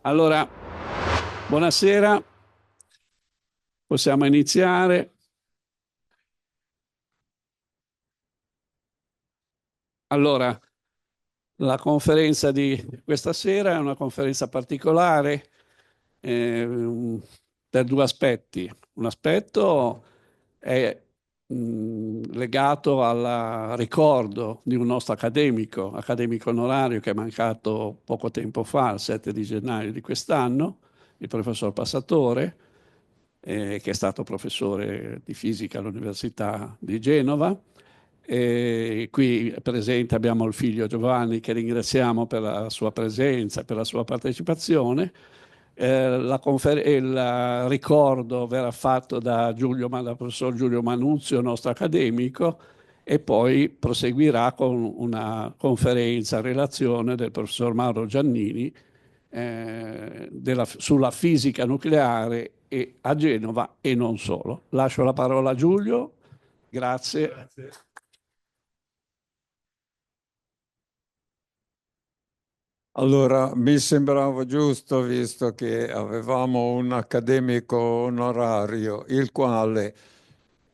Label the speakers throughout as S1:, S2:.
S1: Allora, buonasera, possiamo iniziare. Allora, la conferenza di questa sera è una conferenza particolare eh, per due aspetti. Un aspetto è legato al ricordo di un nostro accademico onorario che è mancato poco tempo fa, il 7 di gennaio di quest'anno, il professor Passatore, che è stato professore di fisica all'Università di Genova. E qui presente abbiamo il figlio Giovanni, che ringraziamo per la sua presenza, per la sua partecipazione. Il ricordo verrà fatto dal professor Giulio Manunzio, nostro accademico, e poi proseguirà con una conferenza a relazione del professor Mauro Giannini sulla fisica nucleare a Genova e non solo. Lascio la parola a Giulio. Grazie.
S2: Grazie. Allora, mi sembrava giusto, visto che avevamo un accademico onorario, il quale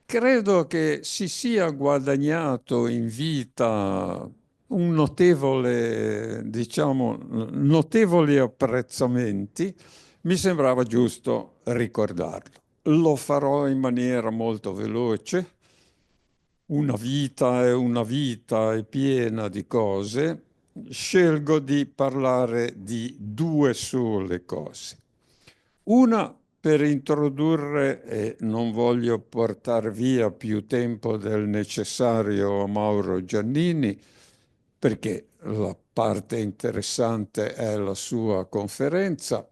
S2: credo che si sia guadagnato in vita un notevole, diciamo, notevoli apprezzamenti, mi sembrava giusto ricordarlo. Lo farò in maniera molto veloce. Una vita è piena di cose. Scelgo di parlare di due sole cose. Una per introdurre, e non voglio portare via più tempo del necessario a Mauro Giannini, perché la parte interessante è la sua conferenza.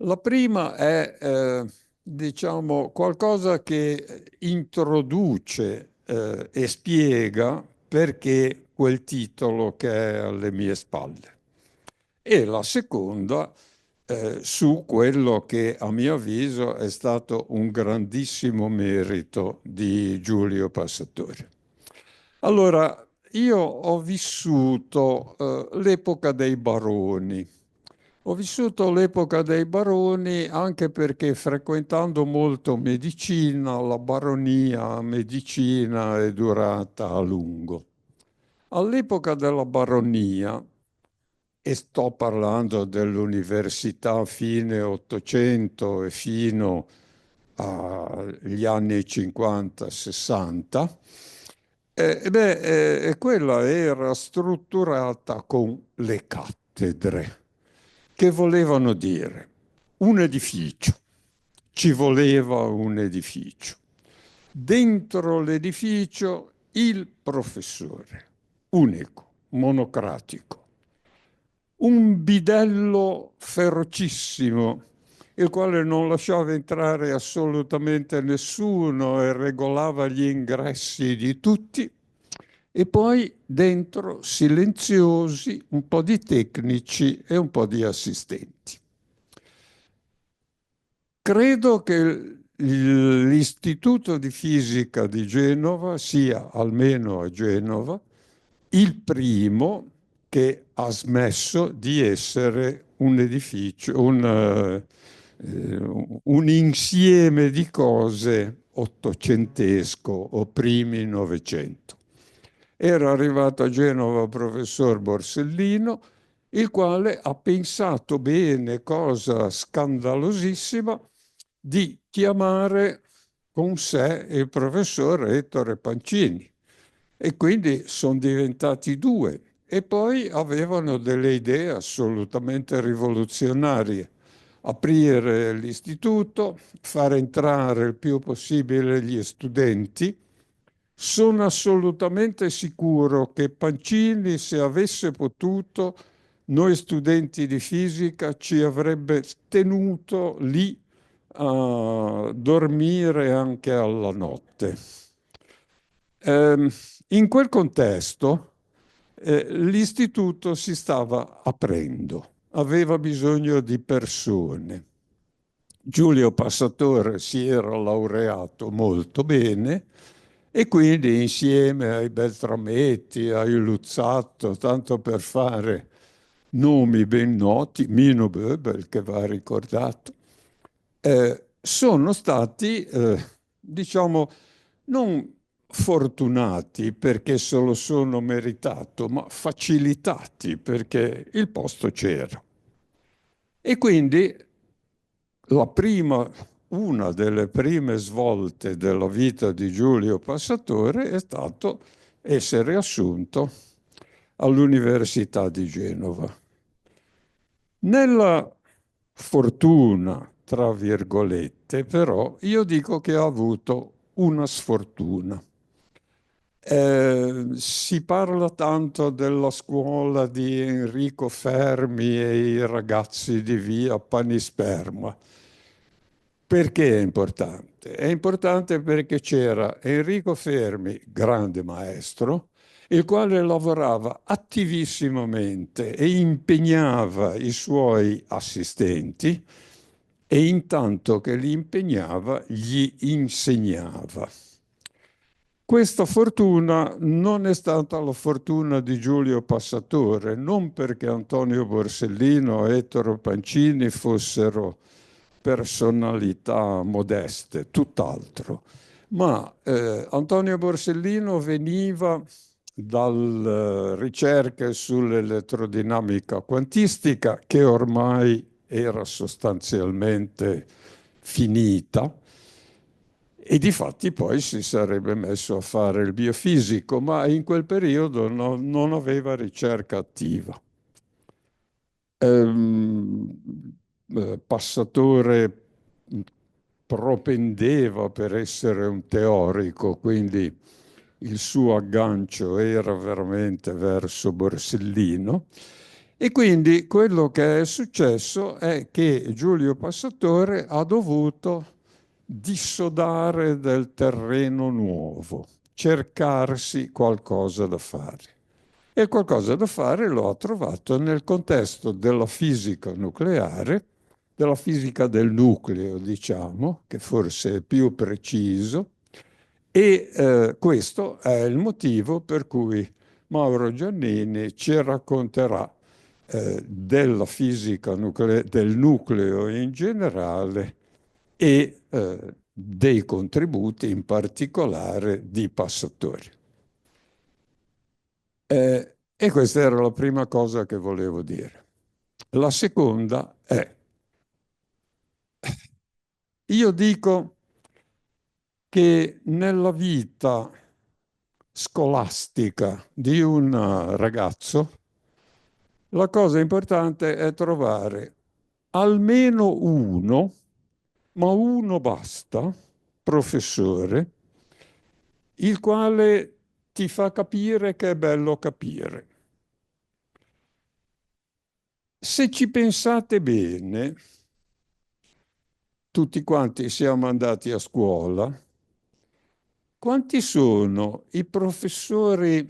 S2: La prima è, diciamo, qualcosa che introduce, e spiega perché quel titolo che è alle mie spalle. E la seconda, su quello che a mio avviso è stato un grandissimo merito di Giulio Passatore. Allora, io ho vissuto l'epoca dei baroni. Ho vissuto l'epoca dei baroni anche perché frequentando molto medicina, la baronia medicina è durata a lungo. All'epoca della baronia, e sto parlando dell'università fine Ottocento e fino agli anni 50-60, quella era strutturata con le cattedre, che volevano dire un edificio. Ci voleva un edificio. Dentro l'edificio il professore, unico, monocratico, un bidello ferocissimo, il quale non lasciava entrare assolutamente nessuno e regolava gli ingressi di tutti, e poi dentro silenziosi, un po' di tecnici e un po' di assistenti. Credo che l'Istituto di Fisica di Genova sia, almeno a Genova, il primo che ha smesso di essere un edificio, un insieme di cose ottocentesco o primi Novecento. Era arrivato a Genova il professor Borsellino, il quale ha pensato bene, cosa scandalosissima, di chiamare con sé il professor Ettore Pancini. E quindi sono diventati due. E poi avevano delle idee assolutamente rivoluzionarie. Aprire l'istituto, far entrare il più possibile gli studenti. Sono assolutamente sicuro che Pancini, se avesse potuto, noi studenti di fisica ci avrebbe tenuto lì a dormire anche alla notte. Ehm, In quel contesto, l'istituto si stava aprendo, aveva bisogno di persone. Giulio Passatore si era laureato molto bene e quindi insieme ai Beltrametti, ai Luzzatto, tanto per fare nomi ben noti, Mino Böbel, che va ricordato, sono stati, diciamo, non fortunati perché se lo sono meritato, ma facilitati perché il posto c'era. E quindi una delle prime svolte della vita di Giulio Passatore è stato essere assunto all'Università di Genova. Nella fortuna, tra virgolette, però, io dico che ha avuto una sfortuna. Si parla tanto della scuola di Enrico Fermi e i ragazzi di via Panisperma. Perché è importante? È importante perché c'era Enrico Fermi, grande maestro, il quale lavorava attivissimamente e impegnava i suoi assistenti e intanto che li impegnava gli insegnava. Questa fortuna non è stata la fortuna di Giulio Passatore, non perché Antonio Borsellino e Ettore Pancini fossero personalità modeste, tutt'altro. Ma Antonio Borsellino veniva dalle ricerche sull'elettrodinamica quantistica, che ormai era sostanzialmente finita, e difatti poi si sarebbe messo a fare il biofisico, ma in quel periodo non aveva ricerca attiva. Passatore propendeva per essere un teorico, quindi il suo aggancio era veramente verso Borsellino. E quindi quello che è successo è che Giulio Passatore ha dovuto dissodare del terreno nuovo, cercarsi qualcosa da fare. E qualcosa da fare lo ha trovato nel contesto della fisica nucleare, della fisica del nucleo, diciamo, che forse è più preciso, e questo è il motivo per cui Mauro Giannini ci racconterà della fisica del nucleo in generale e dei contributi in particolare di Passatori. E questa era la prima cosa che volevo dire. La seconda è, io dico che nella vita scolastica di un ragazzo la cosa importante è trovare almeno uno, ma uno basta, professore, il quale ti fa capire che è bello capire. Se ci pensate bene, tutti quanti siamo andati a scuola, quanti sono i professori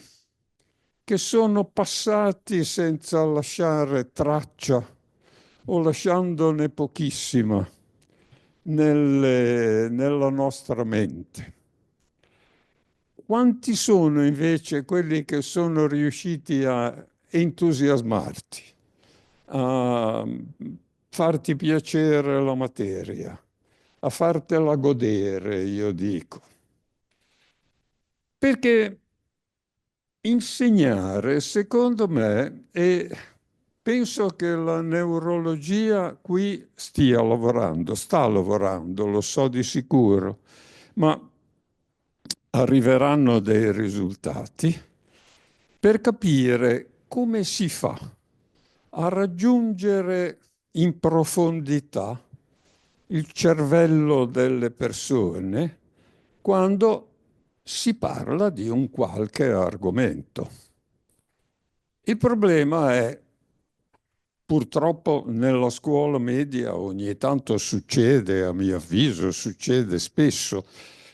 S2: che sono passati senza lasciare traccia o lasciandone pochissima nella nostra mente? Quanti sono invece quelli che sono riusciti a entusiasmarti, a farti piacere la materia, a fartela godere, io dico? Perché insegnare, secondo me, e penso che la neurologia qui stia lavorando, sta lavorando, lo so di sicuro, ma arriveranno dei risultati per capire come si fa a raggiungere in profondità il cervello delle persone quando si parla di un qualche argomento. Il problema è, purtroppo nella scuola media ogni tanto succede, a mio avviso, succede spesso,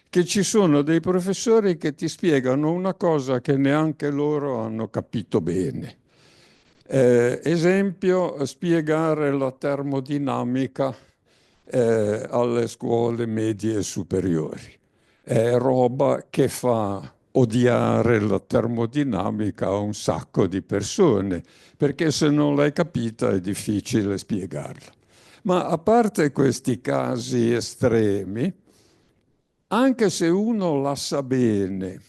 S2: che ci sono dei professori che ti spiegano una cosa che neanche loro hanno capito bene. Esempio, spiegare la termodinamica alle scuole medie e superiori. È roba che fa odiare la termodinamica a un sacco di persone, perché se non l'hai capita è difficile spiegarla. Ma a parte questi casi estremi, anche se uno la sa bene,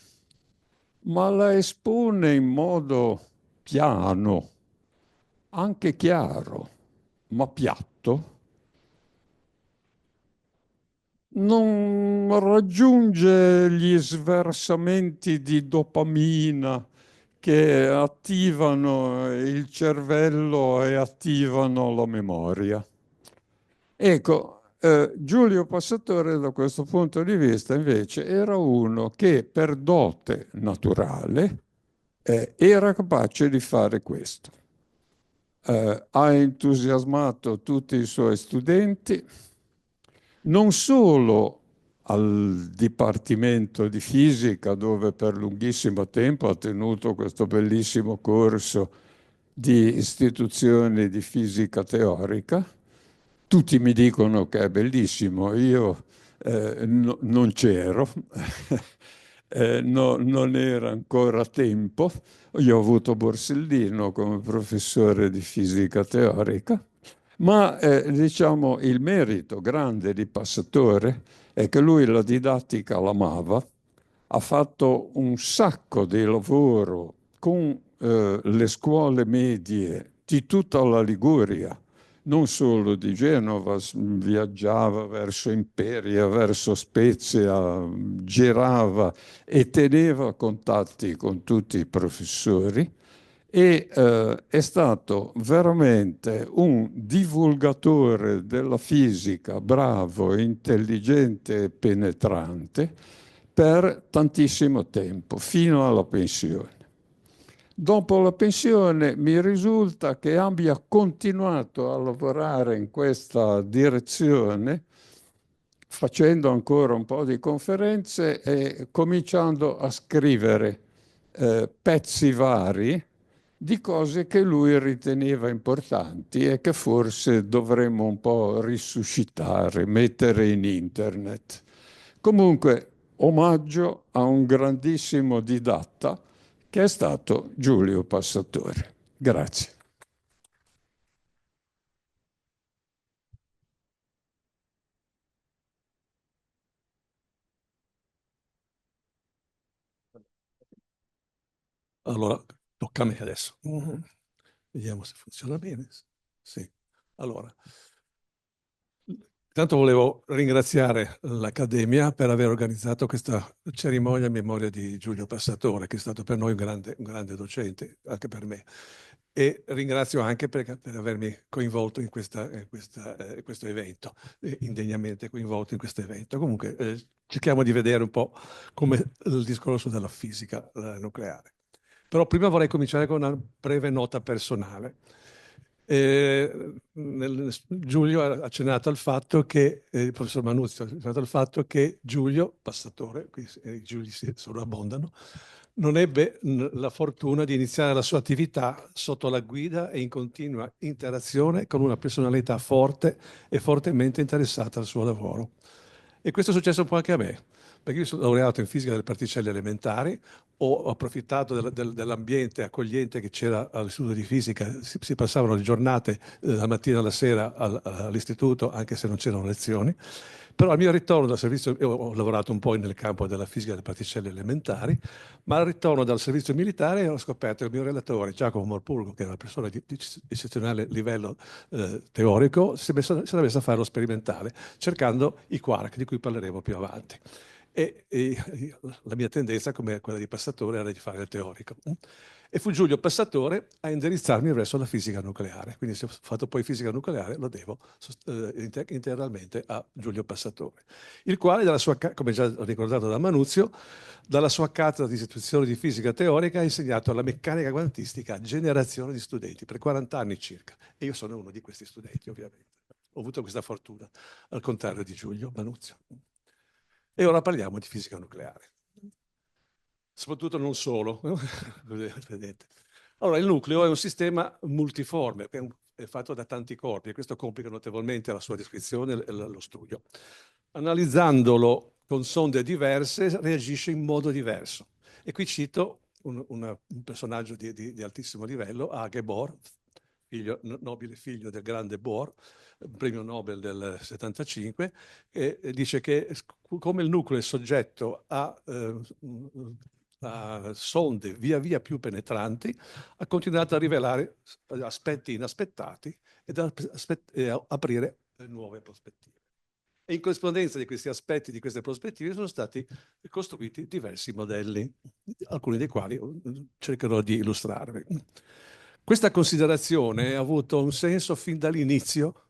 S2: ma la espone in modo piano, anche chiaro, ma piatto, non raggiunge gli sversamenti di dopamina che attivano il cervello e attivano la memoria. Ecco, Giulio Passatore da questo punto di vista invece era uno che per dote naturale era capace di fare questo. Ha entusiasmato tutti i suoi studenti, non solo al Dipartimento di Fisica, dove per lunghissimo tempo ha tenuto questo bellissimo corso di istituzioni di fisica teorica. Tutti mi dicono che è bellissimo, io non c'ero, non era ancora tempo. Io ho avuto Borsellino come professore di fisica teorica, ma diciamo il merito grande di Passatore è che lui la didattica l'amava, ha fatto un sacco di lavoro con le scuole medie di tutta la Liguria, non solo di Genova, viaggiava verso Imperia, verso Spezia, girava e teneva contatti con tutti i professori e è stato veramente un divulgatore della fisica bravo, intelligente e penetrante per tantissimo tempo, fino alla pensione. Dopo la pensione mi risulta che abbia continuato a lavorare in questa direzione, facendo ancora un po' di conferenze e cominciando a scrivere pezzi vari di cose che lui riteneva importanti e che forse dovremmo un po' risuscitare, mettere in internet. Comunque, omaggio a un grandissimo didatta che è stato Giulio Passatore. Grazie.
S3: Allora, tocca a me adesso. Vediamo se funziona bene. Sì. Allora, intanto volevo ringraziare l'Accademia per aver organizzato questa cerimonia in memoria di Giulio Passatore, che è stato per noi un grande docente, anche per me. E ringrazio anche per avermi coinvolto in questo evento, indegnamente coinvolto in questo evento. Comunque, cerchiamo di vedere un po' come il discorso della fisica nucleare. Però prima vorrei cominciare con una breve nota personale. Giulio ha accennato al fatto che, il professor Manuzio ha accennato al fatto che Giulio Passatore, qui i Giuli si sovrabbondano, non ebbe la fortuna di iniziare la sua attività sotto la guida e in continua interazione con una personalità forte e fortemente interessata al suo lavoro. E questo è successo un po' anche a me, perché io sono laureato in fisica delle particelle elementari, ho approfittato dell'ambiente accogliente che c'era all'istituto di fisica, si passavano le giornate dalla mattina alla sera all'istituto, anche se non c'erano lezioni. Però al mio ritorno dal servizio, io ho lavorato un po' nel campo della fisica delle particelle elementari, ma al ritorno dal servizio militare ho scoperto che il mio relatore, Giacomo Morpurgo, che era una persona di eccezionale livello teorico, si era messo a fare lo sperimentale, cercando i quark, di cui parleremo più avanti. E la mia tendenza, come quella di Passatore, era di fare il teorico. E fu Giulio Passatore a indirizzarmi verso la fisica nucleare. Quindi se ho fatto poi fisica nucleare lo devo integralmente a Giulio Passatore, il quale, come già ricordato da Manuzio, dalla sua cattedra di istituzione di fisica teorica ha insegnato la meccanica quantistica a generazioni di studenti, per 40 anni circa. E io sono uno di questi studenti, ovviamente. Ho avuto questa fortuna, al contrario di Giulio Manuzio. E ora parliamo di fisica nucleare. Soprattutto non solo. Vedete. Allora, il nucleo è un sistema multiforme, è fatto da tanti corpi e questo complica notevolmente la sua descrizione e lo studio. Analizzandolo con sonde diverse reagisce in modo diverso E qui cito un personaggio di altissimo livello, Age Bohr, nobile figlio del grande Bohr, premio Nobel del 75, e dice che come il nucleo è soggetto a sonde via via più penetranti, ha continuato a rivelare aspetti inaspettati ed a aprire nuove prospettive. E in corrispondenza di questi aspetti, di queste prospettive, sono stati costruiti diversi modelli, alcuni dei quali cercherò di illustrarvi. Questa considerazione ha avuto un senso fin dall'inizio,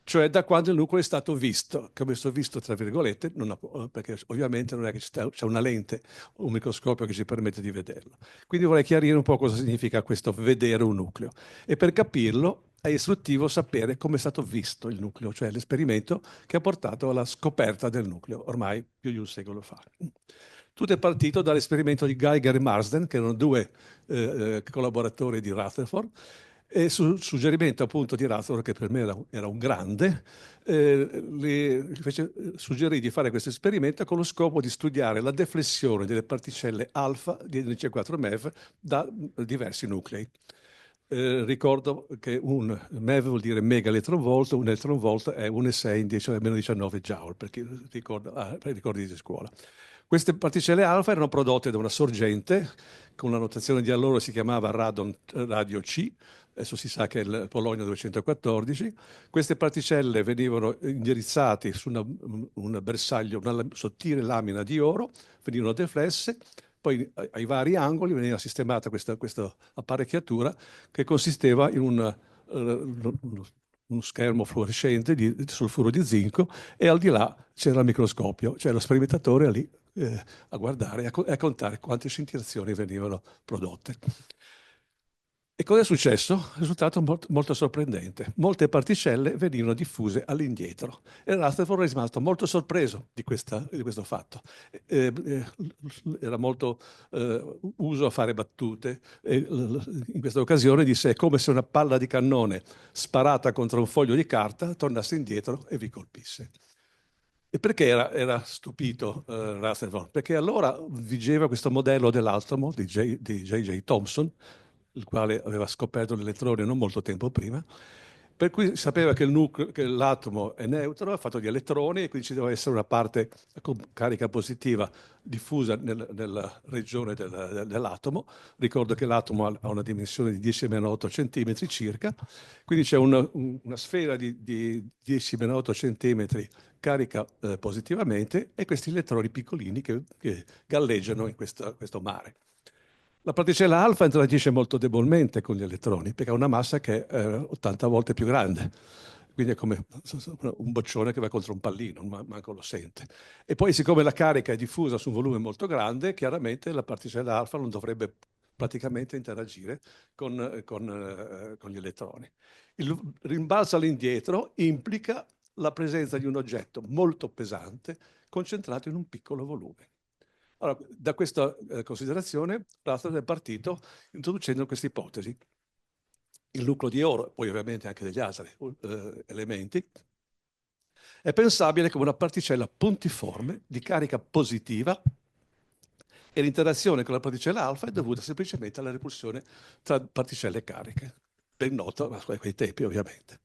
S3: cioè da quando il nucleo è stato visto, che ho messo visto tra virgolette, perché ovviamente non è che c'è una lente, un microscopio che ci permette di vederlo. Quindi vorrei chiarire un po' cosa significa questo vedere un nucleo. E per capirlo è istruttivo sapere come è stato visto il nucleo, cioè l'esperimento che ha portato alla scoperta del nucleo, ormai più di un secolo fa. Tutto è partito dall'esperimento di Geiger e Marsden, che erano due collaboratori di Rutherford, e su suggerimento appunto di Rutherford, che per me era un grande, suggerì di fare questo esperimento con lo scopo di studiare la deflessione delle particelle alfa di NC4 MeV da diversi nuclei. Ricordo che un MeV vuol dire mega electronvolt, un electronvolt è 1,6 in 10 meno 19 joule, per chi ricordi di scuola. Queste particelle alfa erano prodotte da una sorgente, con la notazione di allora si chiamava radon radio C, adesso si sa che è il polonio 214. Queste particelle venivano indirizzate su un bersaglio, una sottile lamina di oro, venivano deflesse, poi ai vari angoli veniva sistemata questa apparecchiatura che consisteva in uno schermo fluorescente di solfuro di zinco, e al di là c'era il microscopio, cioè lo sperimentatore lì a guardare e a contare quante scintillazioni venivano prodotte. E cosa è successo? Il risultato molto sorprendente. Molte particelle venivano diffuse all'indietro e Rutherford è rimasto molto sorpreso di questo fatto. Era molto uso a fare battute e in questa occasione disse: è come se una palla di cannone sparata contro un foglio di carta tornasse indietro e vi colpisse. E perché era stupito Rutherford? Perché allora vigeva questo modello dell'atomo di J.J. Thomson, il quale aveva scoperto l'elettrone non molto tempo prima, per cui sapeva che l'atomo è neutro, è fatto di elettroni, e quindi ci deve essere una parte con carica positiva diffusa nella regione dell'atomo. Ricordo che l'atomo ha una dimensione di 10⁻⁸ centimetri circa, quindi c'è una sfera di 10⁻⁸ centimetri carica positivamente, e questi elettroni piccolini che galleggiano in questo mare. La particella alfa interagisce molto debolmente con gli elettroni, perché ha una massa che è 80 volte più grande. Quindi è come un boccione che va contro un pallino, manco lo sente. E poi, siccome la carica è diffusa su un volume molto grande, chiaramente la particella alfa non dovrebbe praticamente interagire con gli elettroni. Il rimbalzo all'indietro implica la presenza di un oggetto molto pesante concentrato in un piccolo volume. Allora, da questa considerazione, Rutherford è partito introducendo questa ipotesi. Il nucleo di oro, poi ovviamente anche degli altri elementi, è pensabile come una particella puntiforme di carica positiva, e l'interazione con la particella alfa è dovuta semplicemente alla repulsione tra particelle cariche. Ben noto a quei tempi, ovviamente.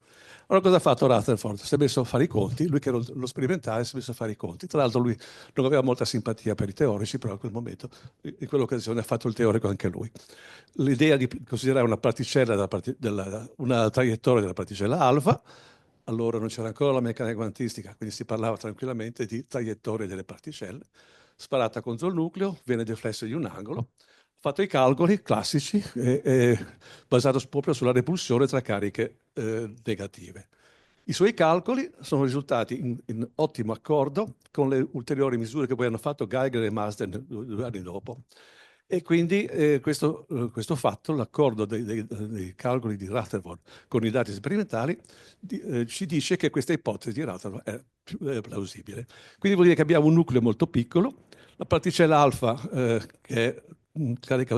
S3: Allora, cosa ha fatto Rutherford? Si è messo a fare i conti, lui che era lo sperimentale si è messo a fare i conti. Tra l'altro lui non aveva molta simpatia per i teorici, però in quel momento, in quell'occasione, ha fatto il teorico anche lui. L'idea di considerare una particella, una traiettoria della particella alfa, allora non c'era ancora la meccanica quantistica, quindi si parlava tranquillamente di traiettorie delle particelle, sparata contro il nucleo, viene deflessa di un angolo, fatto i calcoli classici basato proprio sulla repulsione tra cariche negative. I suoi calcoli sono risultati in ottimo accordo con le ulteriori misure che poi hanno fatto Geiger e Marsden 2 anni dopo. E quindi questo fatto, l'accordo dei calcoli di Rutherford con i dati sperimentali, ci dice che questa ipotesi di Rutherford è plausibile. Quindi vuol dire che abbiamo un nucleo molto piccolo, la particella alfa che è carica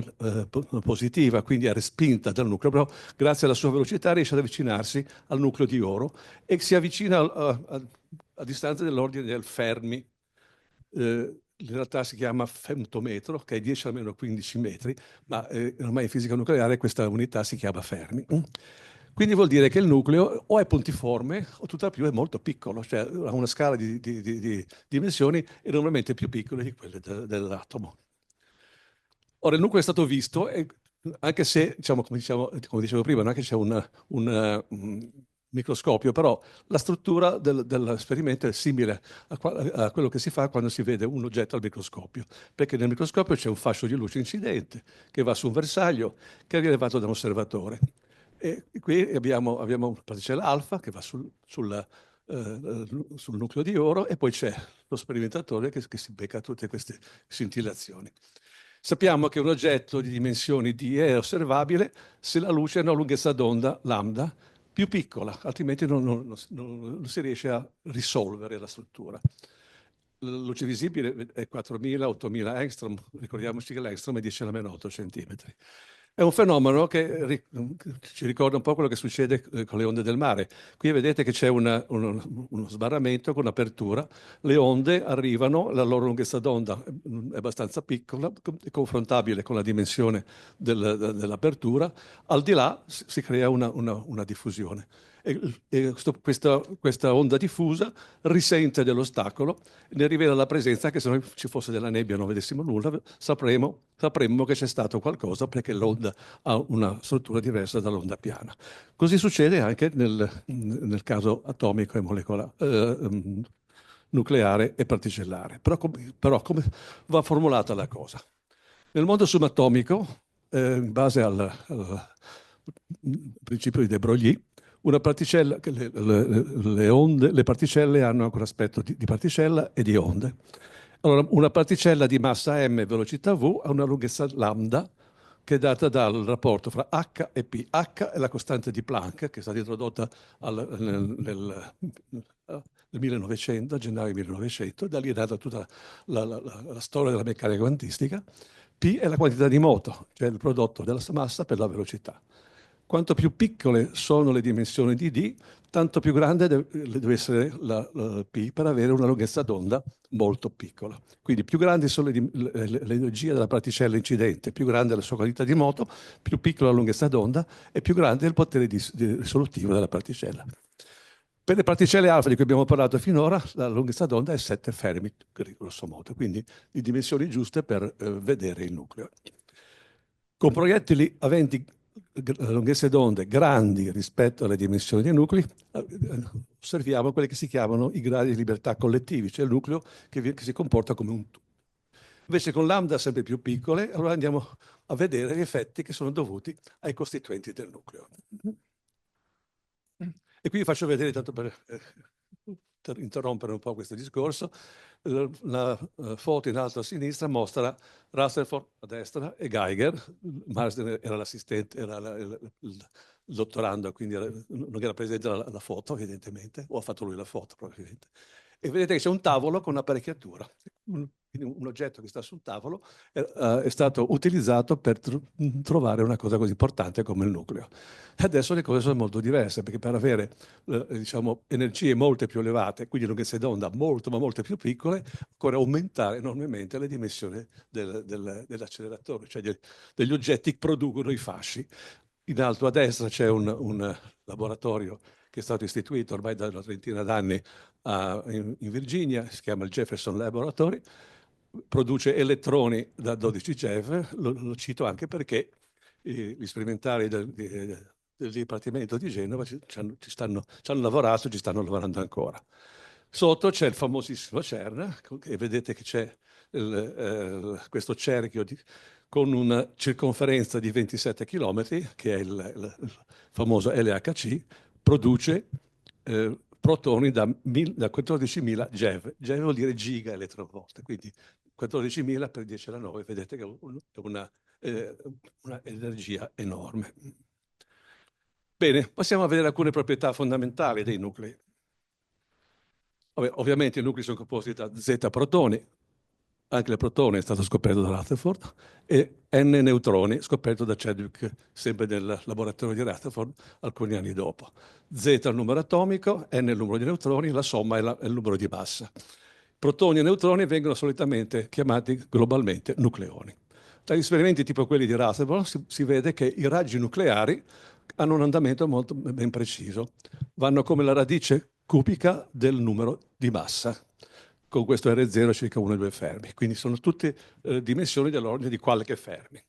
S3: positiva, quindi è respinta dal nucleo, però grazie alla sua velocità riesce ad avvicinarsi al nucleo di oro e si avvicina a distanza dell'ordine del Fermi. in realtà si chiama femtometro, che è 10 almeno 15 metri, ma ormai in fisica nucleare questa unità si chiama Fermi. Quindi vuol dire che il nucleo o è puntiforme o tutt'al più è molto piccolo, cioè ha una scala di dimensioni enormemente più piccole di quelle dell'atomo. Ora, il nucleo è stato visto, anche se, diciamo, come dicevo prima, non è che c'è un microscopio, però la struttura dell'esperimento è simile a quello che si fa quando si vede un oggetto al microscopio, perché nel microscopio c'è un fascio di luce incidente che va su un bersaglio che è rilevato da un osservatore. E qui abbiamo una particella alfa che va sul nucleo di oro e poi c'è lo sperimentatore che si becca tutte queste scintillazioni. Sappiamo che un oggetto di dimensioni D è osservabile se la luce ha una lunghezza d'onda lambda più piccola, altrimenti non si riesce a risolvere la struttura. La luce visibile è 4.000, 8.000 angstrom, ricordiamoci che l'angstrom è 10 alla meno 8 centimetri. È un fenomeno che ci ricorda un po' quello che succede con le onde del mare. Qui vedete che c'è uno sbarramento con un'apertura, le onde arrivano, la loro lunghezza d'onda è abbastanza piccola, confrontabile con la dimensione dell'apertura, al di là si crea una diffusione. E questa onda diffusa risente dell'ostacolo, ne rivela la presenza, che se non ci fosse della nebbia e non vedessimo nulla, sapremmo che c'è stato qualcosa perché l'onda ha una struttura diversa dall'onda piana. Così succede anche nel caso atomico e molecolare, nucleare e particellare. Però come va formulata la cosa? Nel mondo subatomico, in base al principio di de Broglie, una particella, le particelle hanno anche un aspetto di particella e di onde. Allora, una particella di massa m velocità v ha una lunghezza lambda che è data dal rapporto fra h e p. H è la costante di Planck, che è stata introdotta nel 1900, a gennaio 1900, da lì è data tutta la storia della meccanica quantistica. P è la quantità di moto, cioè il prodotto della massa per la velocità. Quanto più piccole sono le dimensioni di D, tanto più grande deve essere la P per avere una lunghezza d'onda molto piccola. Quindi più grandi sono l'energia della particella incidente, più grande la sua quantità di moto, più piccola la lunghezza d'onda e più grande il potere risolutivo della particella. Per le particelle alfa di cui abbiamo parlato finora, la lunghezza d'onda è 7 Fermi, grosso modo, quindi di dimensioni giuste per vedere il nucleo. Con proiettili aventi lunghezze d'onde grandi rispetto alle dimensioni dei nuclei, osserviamo quelli che si chiamano i gradi di libertà collettivi, cioè il nucleo che si comporta come un tubo. Invece con lambda sempre più piccole, allora andiamo a vedere gli effetti che sono dovuti ai costituenti del nucleo. E qui vi faccio vedere, tanto per interrompere un po' questo discorso, la foto in alto a sinistra mostra Rutherford a destra e Geiger. Marsden era l'assistente, era il dottorando, quindi non era presente la foto, evidentemente, o ha fatto lui la foto, probabilmente. E vedete che c'è un tavolo con un'apparecchiatura. Quindi un oggetto che sta sul tavolo è stato utilizzato per trovare una cosa così importante come il nucleo. E adesso le cose sono molto diverse, perché per avere diciamo, energie molto più elevate, quindi lunghezze d'onda molto ma molto più piccole, occorre aumentare enormemente le dimensioni dell'acceleratore, cioè degli oggetti che producono i fasci. In alto a destra c'è un laboratorio che è stato istituito ormai da una trentina d'anni in Virginia, si chiama il Jefferson Laboratory, produce elettroni da 12 GeV, lo cito anche perché gli sperimentali del Dipartimento di Genova ci hanno lavorato, ci stanno lavorando ancora. Sotto c'è il famosissimo CERN, e vedete che c'è questo cerchio con una circonferenza di 27 km, che è il famoso LHC, produce protoni da 14.000 GeV. GeV vuol dire giga eletronvolt, quindi 14.000 per 10 alla 9, vedete che è una energia enorme. Bene, passiamo a vedere alcune proprietà fondamentali dei nuclei. Ovviamente i nuclei sono composti da Z protoni, anche il protone è stato scoperto da Rutherford, e N neutroni, scoperto da Chadwick, sempre nel laboratorio di Rutherford, alcuni anni dopo. Z è il numero atomico, N è il numero di neutroni, la somma è il numero di massa. Protoni e neutroni vengono solitamente chiamati globalmente nucleoni. Dagli esperimenti tipo quelli di Rutherford si vede che i raggi nucleari hanno un andamento molto ben preciso. Vanno come la radice cubica del numero di massa. Con questo R0 circa 1,2 fermi. Quindi sono tutte dimensioni dell'ordine di qualche fermi.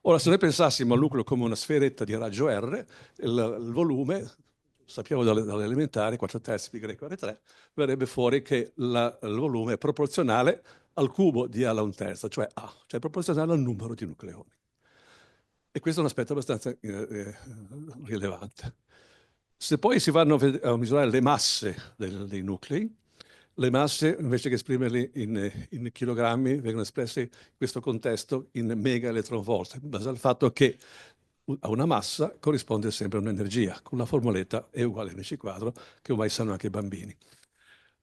S3: Ora, se noi pensassimo al nucleo come una sferetta di raggio R, il volume, sappiamo dalle elementari, 4/3 pi greco R3, verrebbe fuori che il volume è proporzionale al cubo di A alla 1/3, cioè A, cioè proporzionale al numero di nucleoni. E questo è un aspetto abbastanza rilevante. Se poi si vanno a misurare le masse dei nuclei, le masse, invece che esprimerle in chilogrammi, vengono espresse in questo contesto in mega electronvolt, in base al fatto che a una massa corrisponde sempre un'energia, con la formuletta E uguale mc quadro, che ormai sanno anche i bambini.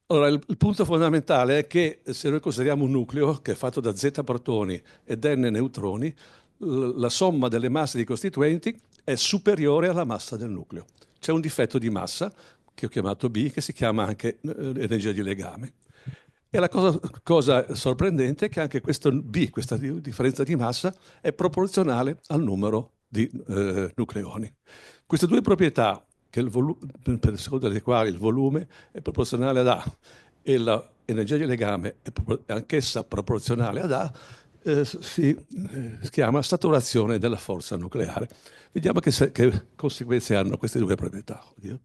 S3: Allora, il punto fondamentale è che se noi consideriamo un nucleo che è fatto da z protoni ed n neutroni, la somma delle masse dei costituenti è superiore alla massa del nucleo. C'è un difetto di massa, che ho chiamato B, che si chiama anche energia di legame. E la cosa sorprendente è che anche questo B, questa differenza di massa, è proporzionale al numero di nucleoni. Queste due proprietà, per secondo le quali il volume è proporzionale ad A e l'energia di legame è anch'essa proporzionale ad A, si chiama saturazione della forza nucleare. Vediamo che conseguenze hanno queste due proprietà. Oddio.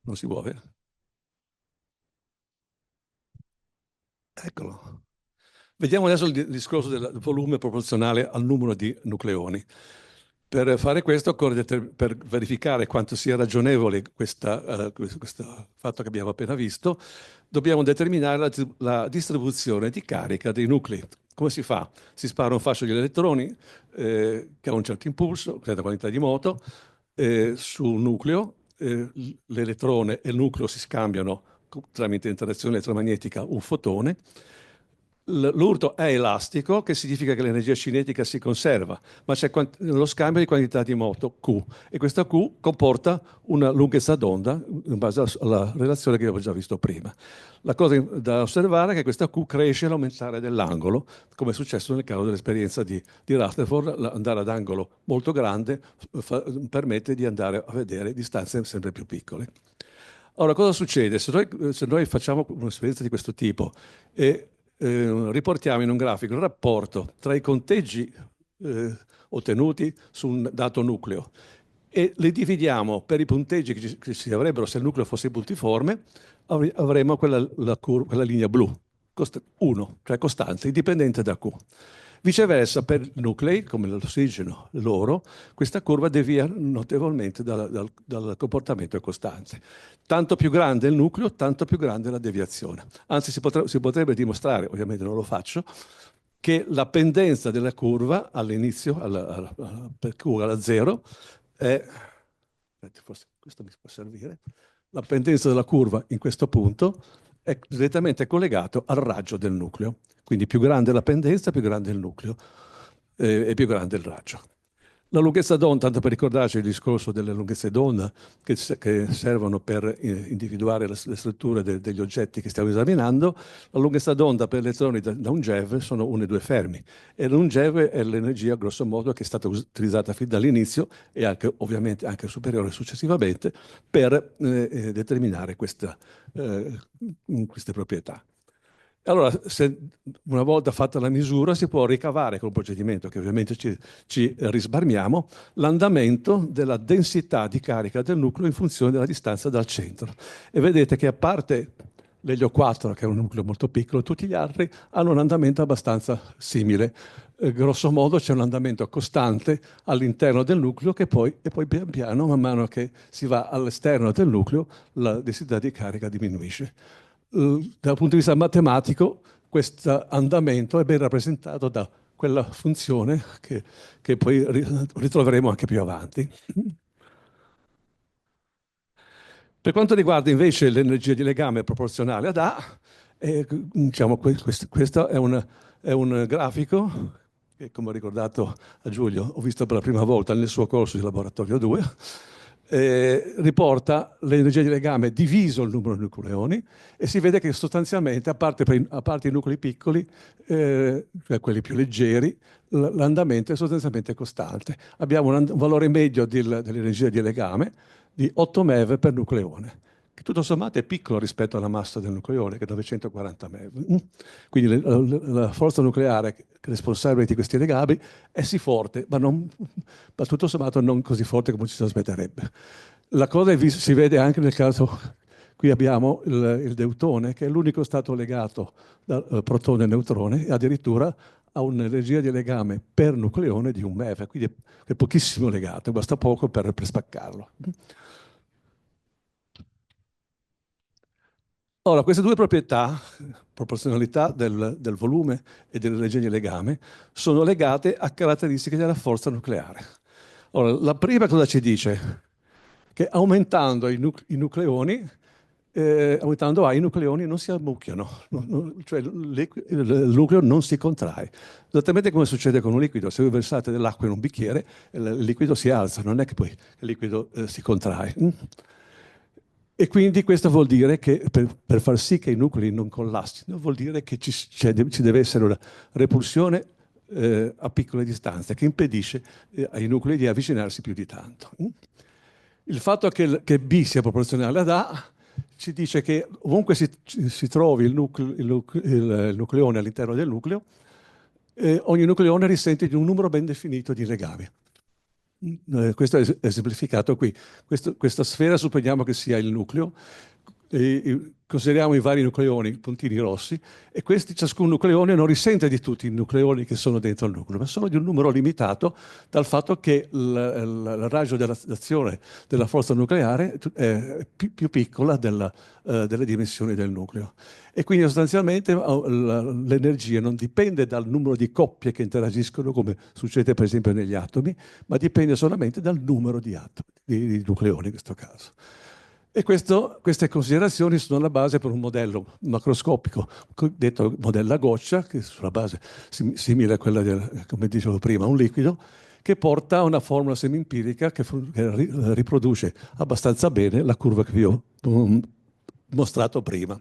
S3: Non si muove? Eccolo. Vediamo adesso il discorso del volume proporzionale al numero di nucleoni. Per fare questo occorre per verificare quanto sia ragionevole questo fatto che abbiamo appena visto, dobbiamo determinare la distribuzione di carica dei nuclei. Come si fa? Si spara un fascio di elettroni che ha un certo impulso, certa quantità di moto, su un nucleo, l'elettrone e il nucleo si scambiano tramite interazione elettromagnetica un fotone. L'urto è elastico, che significa che l'energia cinetica si conserva, ma c'è lo scambio di quantità di moto Q, e questa Q comporta una lunghezza d'onda in base alla relazione che abbiamo già visto prima. La cosa da osservare è che questa Q cresce all'aumentare dell'angolo, come è successo nel caso dell'esperienza di Rutherford. Andare ad angolo molto grande permette di andare a vedere distanze sempre più piccole. Ora, cosa succede? Se noi facciamo un'esperienza di questo tipo e riportiamo in un grafico il rapporto tra i conteggi ottenuti su un dato nucleo e li dividiamo per i punteggi che si avrebbero se il nucleo fosse multiforme, avremo quella linea blu, 1, cioè costante, indipendente da Q. Viceversa, per nuclei, come l'ossigeno, l'oro, questa curva devia notevolmente dal comportamento costante. Tanto più grande il nucleo, tanto più grande la deviazione. Anzi, si potrebbe dimostrare, ovviamente non lo faccio, che la pendenza della curva all'inizio, per Q alla 0, è... Forse questo mi può servire. La pendenza della curva in questo punto è direttamente collegato al raggio del nucleo. Quindi più grande la pendenza, più grande il nucleo e più grande il raggio. La lunghezza d'onda, tanto per ricordarci il discorso delle lunghezze d'onda che servono per individuare le strutture degli oggetti che stiamo esaminando, la lunghezza d'onda per elettroni da un GeV sono 1,2 fermi, e un GeV è l'energia grosso modo che è stata utilizzata fin dall'inizio e anche, ovviamente anche superiore successivamente per determinare queste proprietà. Allora, se una volta fatta la misura si può ricavare col procedimento, che ovviamente ci risparmiamo, l'andamento della densità di carica del nucleo in funzione della distanza dal centro. E vedete che a parte l'elio 4, che è un nucleo molto piccolo, tutti gli altri hanno un andamento abbastanza simile. Grosso modo c'è un andamento costante all'interno del nucleo e poi pian piano, man mano che si va all'esterno del nucleo, la densità di carica diminuisce. Dal punto di vista matematico, questo andamento è ben rappresentato da quella funzione che poi ritroveremo anche più avanti. Per quanto riguarda invece l'energia di legame proporzionale ad A, diciamo, questo è un grafico che, come ho ricordato a Giulio, ho visto per la prima volta nel suo corso di laboratorio 2, riporta l'energia di legame diviso il numero di nucleoni e si vede che sostanzialmente, a parte i nuclei piccoli, cioè quelli più leggeri, l'andamento è sostanzialmente costante. Abbiamo un valore medio dell'energia di legame di 8 MeV per nucleone, che tutto sommato è piccolo rispetto alla massa del nucleone, che è 940 MeV. Quindi la forza nucleare che è responsabile di questi legami è sì forte, ma tutto sommato non così forte come ci si aspetterebbe. La cosa si vede anche nel caso, qui abbiamo il deutone, che è l'unico stato legato da protone e neutrone, e addirittura ha un'energia di legame per nucleone di 1 MeV, quindi è pochissimo legato, basta poco per spaccarlo. Ora, queste due proprietà, proporzionalità del volume e dell'energia di legame, sono legate a caratteristiche della forza nucleare. Ora, la prima cosa ci dice? Che aumentando i nucleoni, aumentando A, i nucleoni non si ammucchiano, cioè il nucleo non si contrae. Esattamente come succede con un liquido. Se voi versate dell'acqua in un bicchiere, il liquido si alza, non è che poi il liquido si contrae. E quindi questo vuol dire che per far sì che i nuclei non collassino, vuol dire che ci deve essere una repulsione a piccole distanze che impedisce ai nuclei di avvicinarsi più di tanto. Il fatto che B sia proporzionale ad A ci dice che ovunque si trovi il nucleone all'interno del nucleo, ogni nucleone risente di un numero ben definito di legami. Questo è esemplificato qui. Questa sfera supponiamo che sia il nucleo, consideriamo i vari nucleoni, i puntini rossi, e ciascun nucleone non risente di tutti i nucleoni che sono dentro il nucleo, ma sono di un numero limitato dal fatto che il raggio d'azione della forza nucleare è più piccola delle dimensioni del nucleo. E quindi sostanzialmente l'energia non dipende dal numero di coppie che interagiscono, come succede per esempio negli atomi, ma dipende solamente dal numero di atomi, di nucleoni in questo caso. E queste considerazioni sono la base per un modello macroscopico, detto modello a goccia, che è sulla base simile a quella come dicevo prima, un liquido, che porta a una formula semi-empirica che riproduce abbastanza bene la curva che vi ho mostrato prima.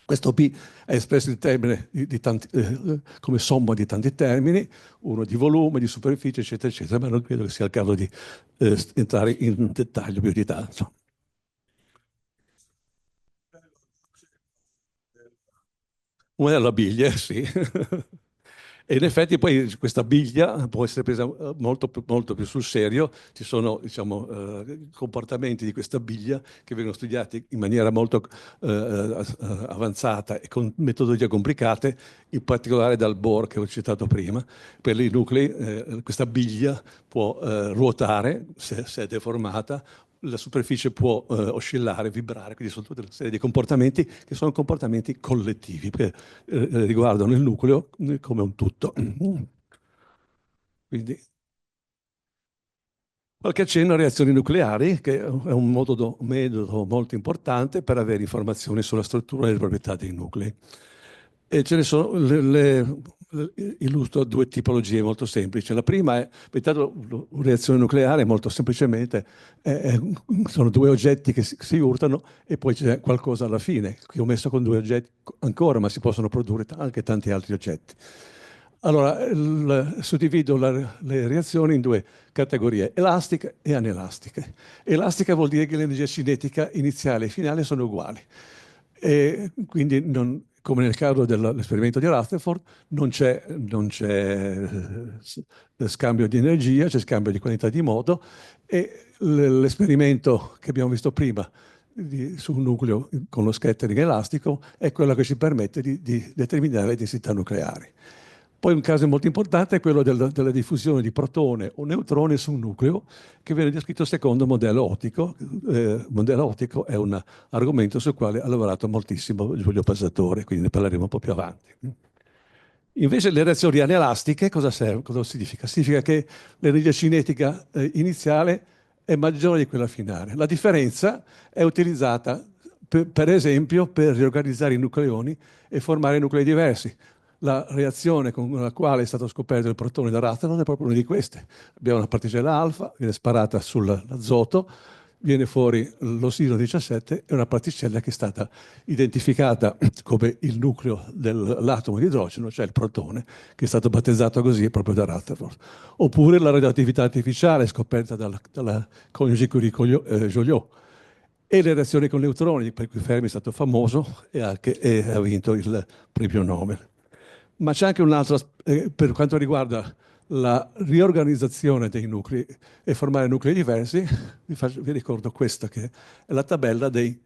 S3: Questo P è espresso in termini come somma di tanti termini, uno di volume, di superficie, eccetera, eccetera, ma non credo che sia il caso di entrare in dettaglio più di tanto. Una della biglia, sì. E in effetti poi questa biglia può essere presa molto più sul serio. Ci sono, diciamo, comportamenti di questa biglia che vengono studiati in maniera molto avanzata e con metodologie complicate, in particolare dal Bohr che ho citato prima. Per i nuclei questa biglia può ruotare se è deformata, la superficie può oscillare, vibrare, quindi sono tutta una serie di comportamenti che sono comportamenti collettivi, che riguardano il nucleo come un tutto. Quindi qualche accenno a reazioni nucleari, che è un metodo molto importante per avere informazioni sulla struttura e le proprietà dei nuclei. E ce ne sono, illustro due tipologie molto semplici. La prima è, una reazione nucleare molto semplicemente, sono due oggetti che si urtano e poi c'è qualcosa alla fine. Qui ho messo con due oggetti ancora, ma si possono produrre anche tanti altri oggetti. Allora, suddivido le reazioni in due categorie, elastiche e anelastiche. Elastica vuol dire che l'energia cinetica iniziale e finale sono uguali. E quindi, come nel caso dell'esperimento di Rutherford, non c'è scambio di energia, c'è scambio di quantità di moto, e l'esperimento che abbiamo visto prima su un nucleo con lo scattering elastico è quello che ci permette di determinare le densità nucleari. Poi un caso molto importante è quello della diffusione di protone o neutrone su un nucleo, che viene descritto secondo modello ottico. Il modello ottico è un argomento sul quale ha lavorato moltissimo Giulio Passatore, quindi ne parleremo un po' più avanti. Invece le reazioni anelastiche cosa significa? Significa che l'energia cinetica iniziale è maggiore di quella finale. La differenza è utilizzata per esempio per riorganizzare i nucleoni e formare nuclei diversi. La reazione con la quale è stato scoperto il protone da Rutherford è proprio una di queste. Abbiamo una particella alfa, viene sparata sull'azoto, viene fuori l'ossigeno 17 e una particella che è stata identificata come il nucleo dell'atomo di idrogeno, cioè il protone, che è stato battezzato così proprio da Rutherford. Oppure la radioattività artificiale scoperta dalla coniuge Curie-Joliot e le reazioni con neutroni, per cui Fermi è stato famoso e ha vinto il premio Nobel. Ma c'è anche un altro, per quanto riguarda la riorganizzazione dei nuclei e formare nuclei diversi, vi ricordo questa che è la tabella dei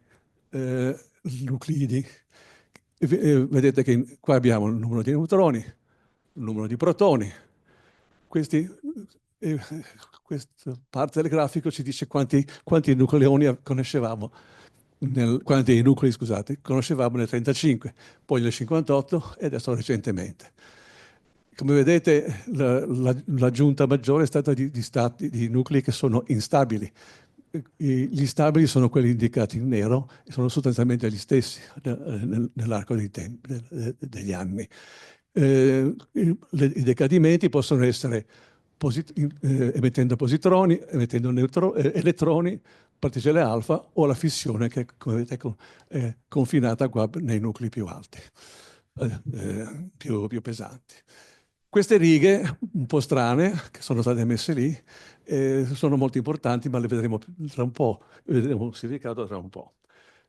S3: nuclidi. Vedete che qua abbiamo il numero di neutroni, il numero di protoni. Questa parte del grafico ci dice quanti nucleoni conoscevamo, quanti nuclei, scusate, conoscevamo nel 1935, poi nel 1958 e adesso recentemente. Come vedete, l'aggiunta maggiore è stata di nuclei che sono instabili. Gli stabili sono quelli indicati in nero e sono sostanzialmente gli stessi nell'arco degli anni. I decadimenti possono essere emettendo positroni, emettendo elettroni, particelle alfa o la fissione che, come vedete, è confinata qua nei nuclei più alti, più pesanti. Queste righe un po' strane che sono state messe lì sono molto importanti, ma le vedremo tra un po', vedremo il significato tra un po'.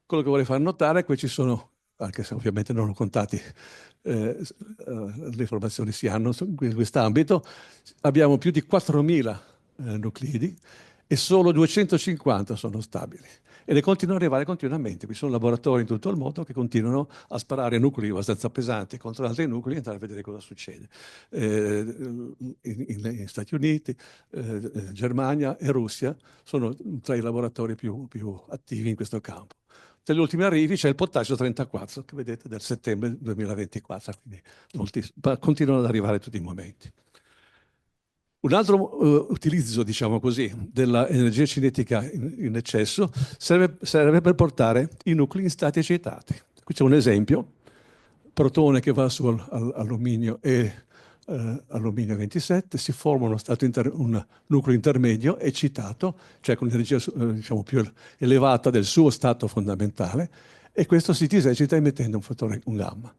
S3: Quello che vorrei far notare è che ci sono, anche se ovviamente non ho contati le informazioni si hanno in quest'ambito, abbiamo più di 4.000 nuclidi e solo 250 sono stabili. E ne continuano ad arrivare continuamente. Vi sono laboratori in tutto il mondo che continuano a sparare nuclei abbastanza pesanti contro altri nuclei e andare a vedere cosa succede. In Stati Uniti, Germania e Russia sono tra i laboratori più attivi in questo campo. Tra gli ultimi arrivi c'è il potassio 34, che vedete del settembre 2024, quindi continuano ad arrivare tutti i momenti. Un altro utilizzo, diciamo così, dell'energia cinetica in eccesso serve per portare i nuclei in stati eccitati. Qui c'è un esempio, protone che va su alluminio e alluminio 27, si forma un nucleo intermedio eccitato, cioè con l'energia diciamo, più elevata del suo stato fondamentale, e questo si diseccita emettendo un fattore, un gamma.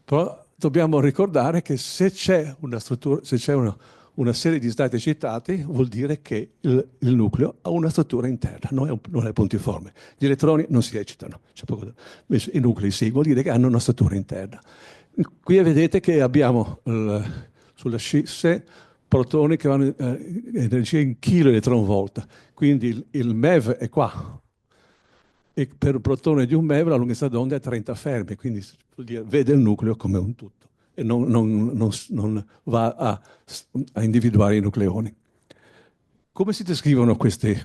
S3: Però dobbiamo ricordare che se c'è una struttura, se c'è una serie di stati eccitati, vuol dire che il nucleo ha una struttura interna, non è puntiforme. Gli elettroni non si eccitano, invece i nuclei sì, vuol dire che hanno una struttura interna. Qui vedete che abbiamo sulla scisse protoni che hanno energia in kV, quindi il MeV è qua. E per un protone di un MeV la lunghezza d'onda è 30 Fermi, quindi vuol dire, vede il nucleo come un tutto e non va a individuare i nucleoni. Come si descrivono questi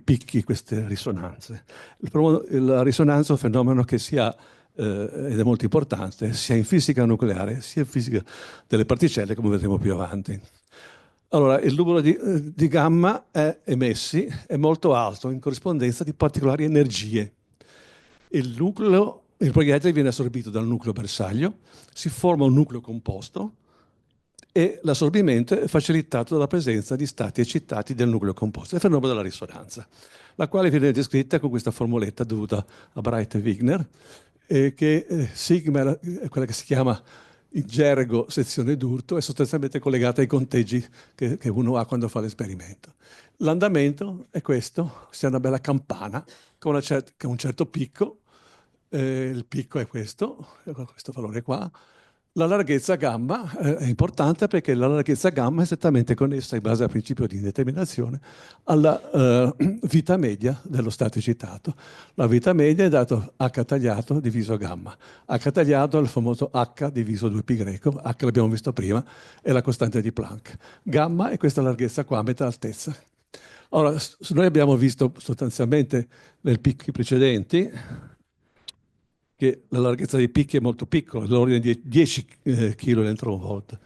S3: picchi, queste risonanze? La risonanza è un fenomeno che si ha, ed è molto importante, sia in fisica nucleare, sia in fisica delle particelle, come vedremo più avanti. Allora, il numero di gamma emessi è molto alto in corrispondenza di particolari energie. Il proiettile viene assorbito dal nucleo bersaglio, si forma un nucleo composto e l'assorbimento è facilitato dalla presenza di stati eccitati del nucleo composto, è il fenomeno della risonanza, la quale viene descritta con questa formuletta dovuta a Bright e Wigner, che sigma è quella che si chiama in gergo sezione d'urto, è sostanzialmente collegata ai conteggi che uno ha quando fa l'esperimento. L'andamento è questo, si ha una bella campana con un certo picco, il picco è questo valore qua. La larghezza gamma è importante perché la larghezza gamma è strettamente connessa, in base al principio di indeterminazione, alla vita media dello stato eccitato. La vita media è dato H tagliato diviso gamma. H tagliato è il famoso H diviso 2π, H l'abbiamo visto prima, è la costante di Planck. Gamma è questa larghezza qua, metà altezza. Ora, noi abbiamo visto sostanzialmente nei picchi precedenti che la larghezza dei picchi è molto piccola, dell'ordine di 10 kV.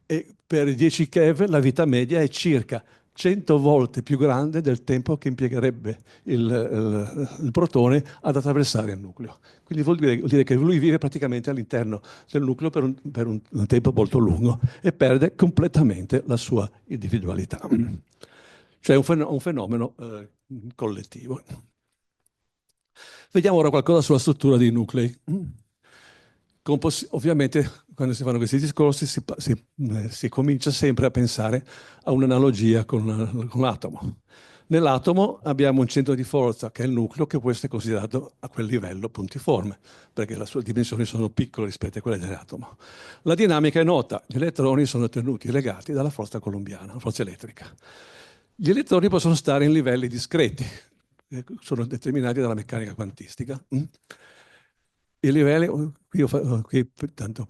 S3: E per 10 keV la vita media è circa 100 volte più grande del tempo che impiegherebbe il protone ad attraversare il nucleo. Quindi vuol dire che lui vive praticamente all'interno del nucleo per un tempo molto lungo e perde completamente la sua individualità. Cioè un fenomeno collettivo. Vediamo ora qualcosa sulla struttura dei nuclei. Ovviamente, quando si fanno questi discorsi, si comincia sempre a pensare a un'analogia con l'atomo. Nell'atomo abbiamo un centro di forza, che è il nucleo, che può essere considerato a quel livello puntiforme, perché le sue dimensioni sono piccole rispetto a quelle dell'atomo. La dinamica è nota: gli elettroni sono tenuti legati dalla forza coulombiana, la forza elettrica. Gli elettroni possono stare in livelli discreti, sono determinati dalla meccanica quantistica. I livelli, qui tanto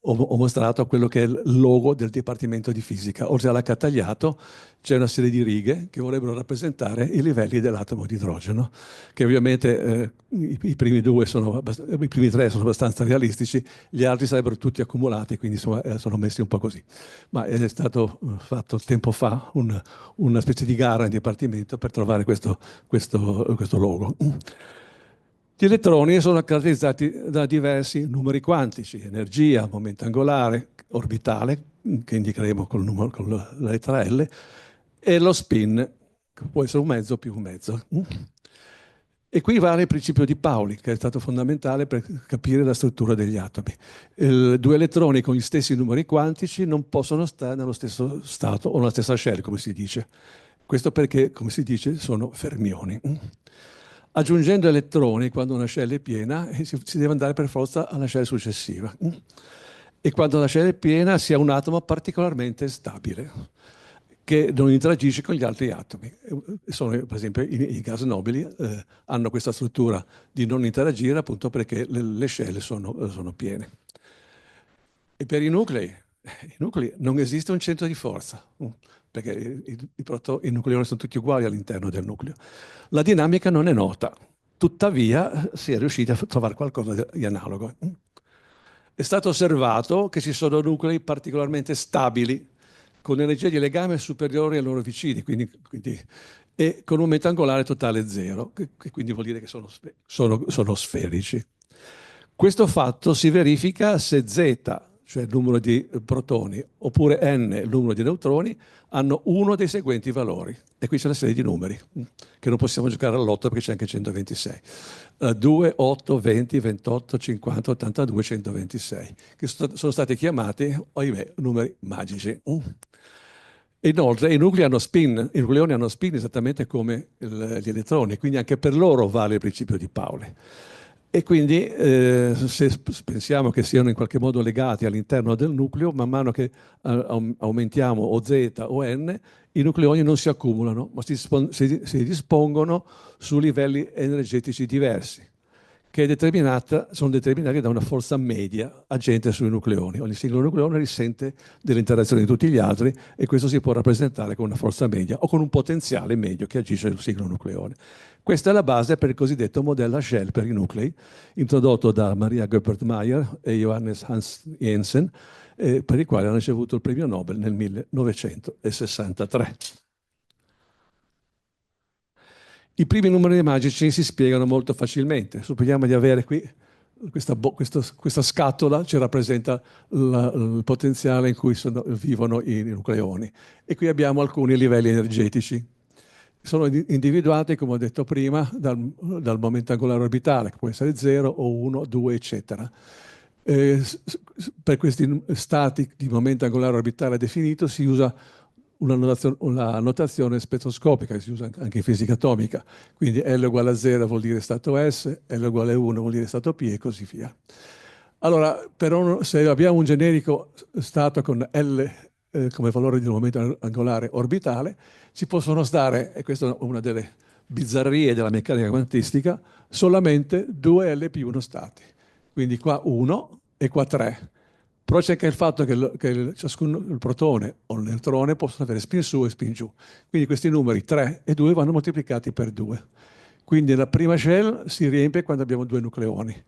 S3: ho mostrato quello che è il logo del Dipartimento di Fisica. Oltre all'accatagliato c'è una serie di righe che vorrebbero rappresentare i livelli dell'atomo di idrogeno, che ovviamente i primi tre sono abbastanza realistici, gli altri sarebbero tutti accumulati, quindi insomma, sono messi un po' così. Ma è stato fatto tempo fa una specie di gara in Dipartimento per trovare questo logo. Gli elettroni sono caratterizzati da diversi numeri quantici: energia, momento angolare, orbitale, che indicheremo con la lettera L, e lo spin, che può essere un mezzo più un mezzo. E qui vale il principio di Pauli, che è stato fondamentale per capire la struttura degli atomi. Due elettroni con gli stessi numeri quantici non possono stare nello stesso stato o nella stessa shell, come si dice. Questo perché, come si dice, sono fermioni. Aggiungendo elettroni, quando una shell è piena, si deve andare per forza alla shell successiva. E quando la shell è piena si ha un atomo particolarmente stabile, che non interagisce con gli altri atomi. Per esempio, i gas nobili hanno questa struttura di non interagire appunto perché le shell sono piene. E per i nuclei non esiste un centro di forza, perché i nucleoni sono tutti uguali all'interno del nucleo. La dinamica non è nota, tuttavia si è riusciti a trovare qualcosa di analogo. È stato osservato che ci sono nuclei particolarmente stabili, con energia di legame superiore ai loro vicini, e con un momento angolare totale zero, che quindi vuol dire che sono sferici. Questo fatto si verifica se Z, cioè il numero di protoni, oppure N, il numero di neutroni, hanno uno dei seguenti valori. E qui c'è una serie di numeri, che non possiamo giocare all'8 perché c'è anche 126. 2, 8, 20, 28, 50, 82, 126, che sono stati chiamati, ahimè, numeri magici. Inoltre i nucleoni hanno spin esattamente come gli elettroni, quindi anche per loro vale il principio di Pauli. E quindi se pensiamo che siano in qualche modo legati all'interno del nucleo, man mano che aumentiamo o Z o N, i nucleoni non si accumulano, ma si dispongono su livelli energetici diversi, che sono determinati da una forza media agente sui nucleoni. Ogni singolo nucleone risente delle interazioni di tutti gli altri e questo si può rappresentare con una forza media o con un potenziale medio che agisce sul singolo nucleone. Questa è la base per il cosiddetto modello Shell per i nuclei, introdotto da Maria Goeppert-Mayer e Johannes Hans Jensen, per il quale hanno ricevuto il premio Nobel nel 1963. I primi numeri magici si spiegano molto facilmente. Supponiamo di avere qui questa scatola, ci rappresenta il potenziale in cui vivono i nucleoni. E qui abbiamo alcuni livelli energetici. Sono individuati, come ho detto prima, dal momento angolare orbitale, che può essere 0 o 1, 2, eccetera. Per questi stati di momento angolare orbitale definito si usa una notazione spettroscopica, che si usa anche in fisica atomica. Quindi L uguale a 0 vuol dire stato S, L uguale a 1 vuol dire stato P e così via. Allora, se abbiamo un generico stato con L come valore di momento angolare orbitale, ci possono stare, e questa è una delle bizzarrie della meccanica quantistica, solamente 2 L più 1 stati. Quindi qua 1 e qua 3. Però c'è anche il fatto che ciascuno, il protone o il neutrone, possono avere spin su e spin giù. Quindi questi numeri 3 e 2 vanno moltiplicati per 2. Quindi la prima shell si riempie quando abbiamo 2 nucleoni.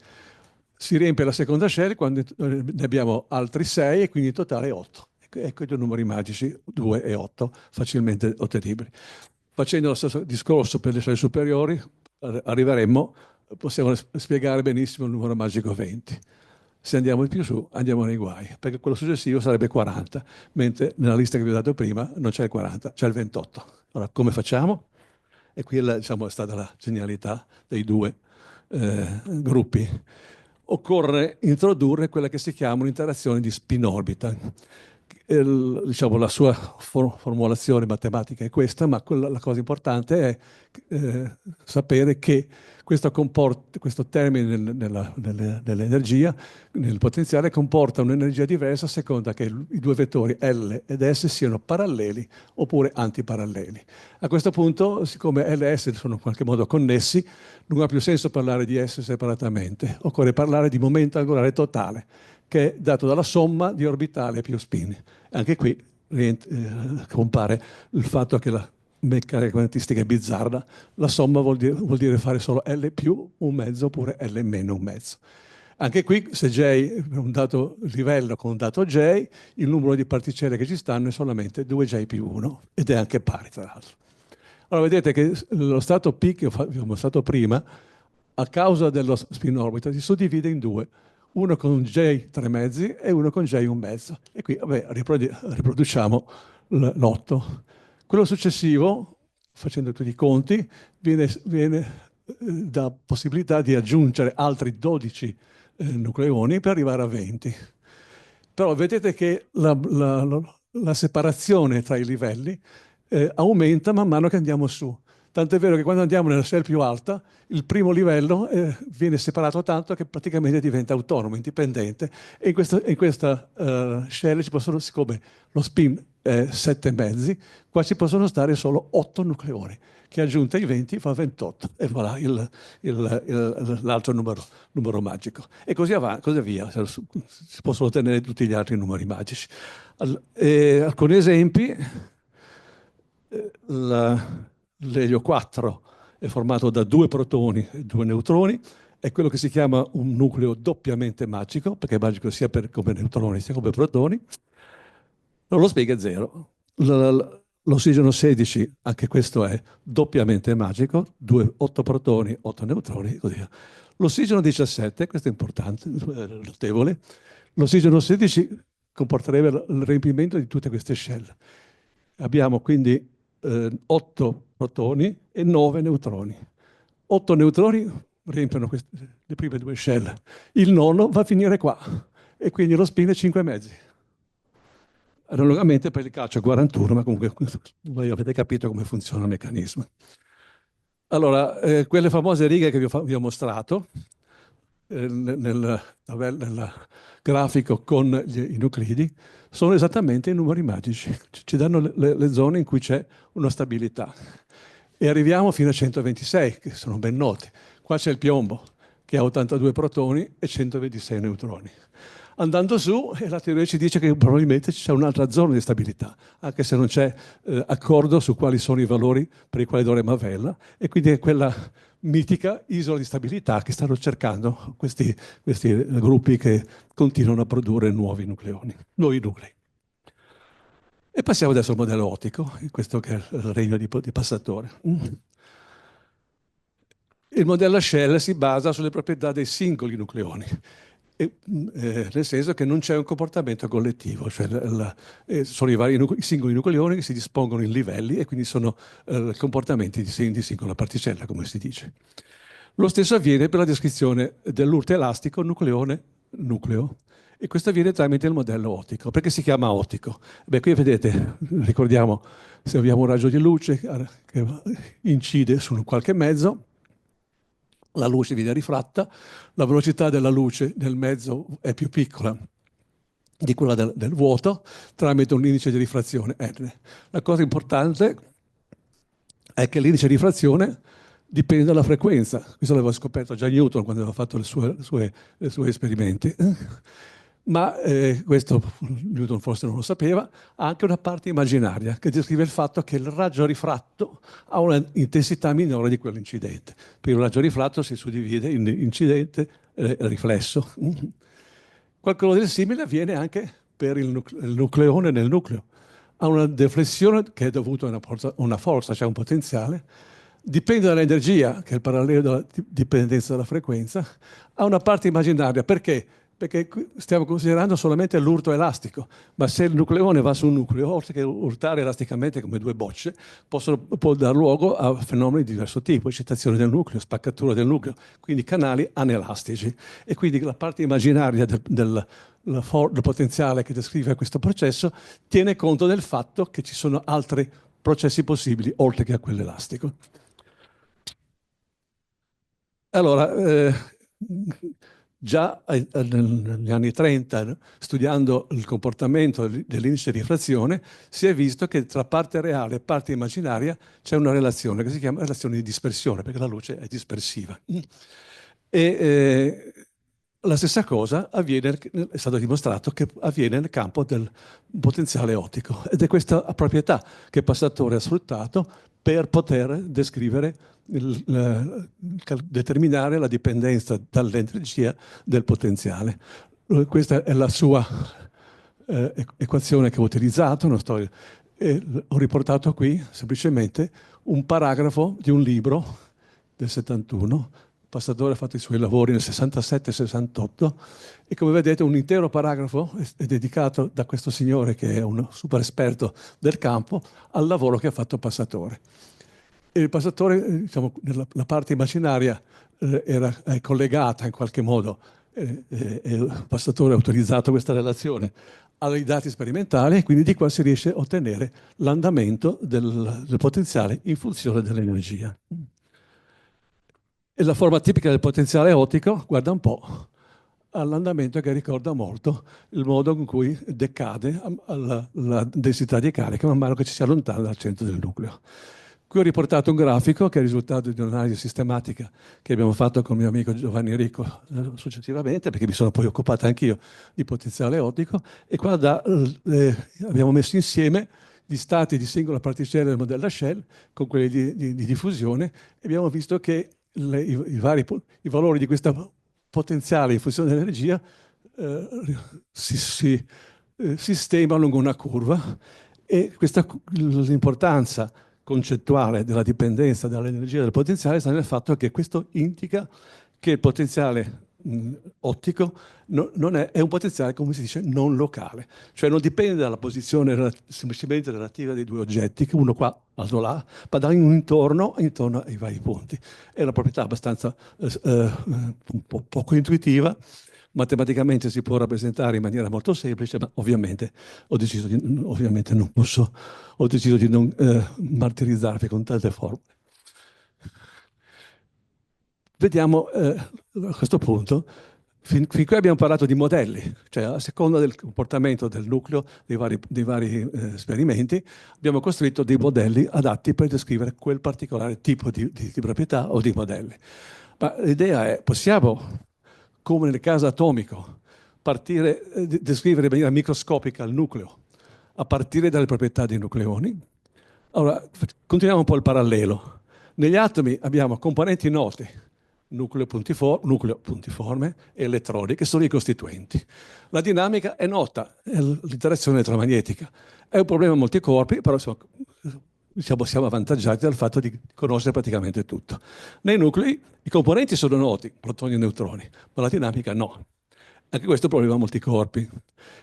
S3: Si riempie la seconda shell quando ne abbiamo altri 6 e quindi in totale 8. ecco i due numeri magici, 2 e 8, facilmente ottenibili. Facendo lo stesso discorso per le scale superiori, possiamo spiegare benissimo il numero magico 20. Se andiamo di più su, andiamo nei guai, perché quello successivo sarebbe 40, mentre nella lista che vi ho dato prima non c'è il 40, c'è il 28. Allora, come facciamo? E qui diciamo, è stata la genialità dei due gruppi. Occorre introdurre quella che si chiama un'interazione di spin-orbita. Diciamo, la sua formulazione matematica è questa, ma la cosa importante è sapere che questo termine nell'energia, nel potenziale, comporta un'energia diversa a seconda che i due vettori L ed S siano paralleli oppure antiparalleli. A questo punto, siccome L e S sono in qualche modo connessi, non ha più senso parlare di S separatamente, occorre parlare di momento angolare totale, che è dato dalla somma di orbitale più spin. Anche qui compare il fatto che la meccanica quantistica è bizzarra, la somma vuol dire fare solo L più un mezzo oppure L meno un mezzo. Anche qui, se J è un dato livello con un dato J, il numero di particelle che ci stanno è solamente 2J più 1, ed è anche pari, tra l'altro. Allora, vedete che lo stato P che vi ho mostrato prima, a causa dello spin orbita, si suddivide in due, uno con J 3 mezzi e uno con J 1 mezzo. E qui riproduciamo l'8. Quello successivo, facendo tutti i conti, viene da possibilità di aggiungere altri 12 nucleoni per arrivare a 20. Però vedete che la separazione tra i livelli aumenta man mano che andiamo su. Tant'è vero che quando andiamo nella shell più alta, il primo livello viene separato tanto che praticamente diventa autonomo, indipendente. E in questa shell ci possono, siccome lo spin è 7 mezzi, qua ci possono stare solo 8 nucleoni, che aggiunti ai 20 fa 28. E voilà l'altro numero magico. E così via. Si possono ottenere tutti gli altri numeri magici. Alcuni esempi. L'elio 4 è formato da 2 protoni e 2 neutroni, è quello che si chiama un nucleo doppiamente magico, perché è magico sia come neutroni sia come protoni. Non lo spiega 0. L'ossigeno 16, anche questo è doppiamente magico, 8 protoni, 8 neutroni, così via. L'ossigeno 17, questo è importante, notevole, l'ossigeno 16 comporterebbe il riempimento di tutte queste shell. Abbiamo quindi 8 protoni e 9 neutroni. 8 neutroni riempiono le prime 2 shell. Il nono va a finire qua e quindi lo spin è 5 mezzi. Analogamente per il calcio 41, ma comunque voi avete capito come funziona il meccanismo. Allora, quelle famose righe che vi ho mostrato nel grafico con i nuclidi sono esattamente i numeri magici, ci danno le zone in cui c'è una stabilità. E arriviamo fino a 126, che sono ben noti. Qua c'è il piombo, che ha 82 protoni e 126 neutroni. Andando su, la teoria ci dice che probabilmente c'è un'altra zona di stabilità, anche se non c'è accordo su quali sono i valori per i quali dovremmo averla, e quindi è quella mitica isola di stabilità che stanno cercando questi gruppi che continuano a produrre nuovi nuclei. E passiamo adesso al modello ottico, questo che è il regno di passatore. Il modello Shell si basa sulle proprietà dei singoli nucleoni, nel senso che non c'è un comportamento collettivo, cioè sono i singoli nucleoni che si dispongono in livelli e quindi sono comportamenti di singola particella, come si dice. Lo stesso avviene per la descrizione dell'urte elastico nucleone-nucleo, e questo avviene tramite il modello ottico. Perché si chiama ottico? Beh, qui vedete, ricordiamo, se abbiamo un raggio di luce che incide su qualche mezzo, la luce viene rifratta, la velocità della luce nel mezzo è più piccola di quella del vuoto tramite un indice di rifrazione n. La cosa importante è che l'indice di rifrazione dipende dalla frequenza. Questo l'aveva scoperto già Newton quando aveva fatto i suoi esperimenti. Ma questo Newton forse non lo sapeva, ha anche una parte immaginaria che descrive il fatto che il raggio rifratto ha una intensità minore di quello incidente. Per il raggio rifratto si suddivide in incidente e riflesso. Qualcosa del simile avviene anche per il nucleone nel nucleo. Ha una deflessione che è dovuta a una forza, cioè un potenziale, dipende dall'energia, che è il parallelo della dipendenza dalla frequenza, ha una parte immaginaria. Perché? Perché qui stiamo considerando solamente l'urto elastico, ma se il nucleone va su un nucleo, oltre che urtare elasticamente come due bocce, può dar luogo a fenomeni di diverso tipo, eccitazione del nucleo, spaccatura del nucleo, quindi canali anelastici. E quindi la parte immaginaria del potenziale che descrive questo processo tiene conto del fatto che ci sono altri processi possibili, oltre che a quello elastico. Allora, già negli anni 30, studiando il comportamento dell'indice di rifrazione, si è visto che tra parte reale e parte immaginaria c'è una relazione che si chiama relazione di dispersione, perché la luce è dispersiva. E la stessa cosa avviene, è stato dimostrato che avviene nel campo del potenziale ottico, ed è questa proprietà che Passatore ha sfruttato per poter descrivere determinare la dipendenza dall'energia del potenziale. Questa è la sua equazione che ho utilizzato, ho riportato qui semplicemente un paragrafo di un libro del 71. Passatore ha fatto i suoi lavori nel 67-68 e, come vedete, un intero paragrafo è dedicato da questo signore, che è un super esperto del campo, al lavoro che ha fatto Passatore. E il Passatore, diciamo, la parte immaginaria è collegata in qualche modo, e il Passatore ha utilizzato questa relazione ai dati sperimentali, e quindi di qua si riesce a ottenere l'andamento del potenziale in funzione dell'energia. E la forma tipica del potenziale ottico, guarda un po', all'andamento che ricorda molto il modo in cui decade la densità di carica man mano che ci si allontana dal centro del nucleo. Qui ho riportato un grafico che è il risultato di un'analisi sistematica che abbiamo fatto con il mio amico Giovanni Rico successivamente, perché mi sono poi occupato anch'io di potenziale ottico, e qua abbiamo messo insieme gli stati di singola particella del modello Shell con quelli di diffusione, e abbiamo visto che i valori di questa potenziale in funzione dell'energia si sistema lungo una curva, e l'importanza concettuale della dipendenza dall'energia del potenziale sta nel fatto che questo indica che il potenziale ottico è un potenziale, come si dice, non locale, cioè non dipende dalla posizione semplicemente relativa dei due oggetti, che uno qua, l'altro là, ma da un intorno ai vari punti. È una proprietà abbastanza poco intuitiva. Matematicamente si può rappresentare in maniera molto semplice, ma ovviamente ho deciso di non martirizzarvi con tante formule. Vediamo a questo punto, fin qui abbiamo parlato di modelli, cioè a seconda del comportamento del nucleo dei vari esperimenti, abbiamo costruito dei modelli adatti per descrivere quel particolare tipo di proprietà o di modelli. Ma l'idea è, possiamo, come nel caso atomico, descrivere in maniera microscopica il nucleo a partire dalle proprietà dei nucleoni? Allora, continuiamo un po' il parallelo. Negli atomi abbiamo componenti noti, nucleo puntiforme e elettroni, che sono i costituenti. La dinamica è nota, è l'interazione elettromagnetica. È un problema a molti corpi, però siamo avvantaggiati dal fatto di conoscere praticamente tutto. Nei nuclei i componenti sono noti, protoni e neutroni, ma la dinamica no. Anche questo è un problema a molti corpi.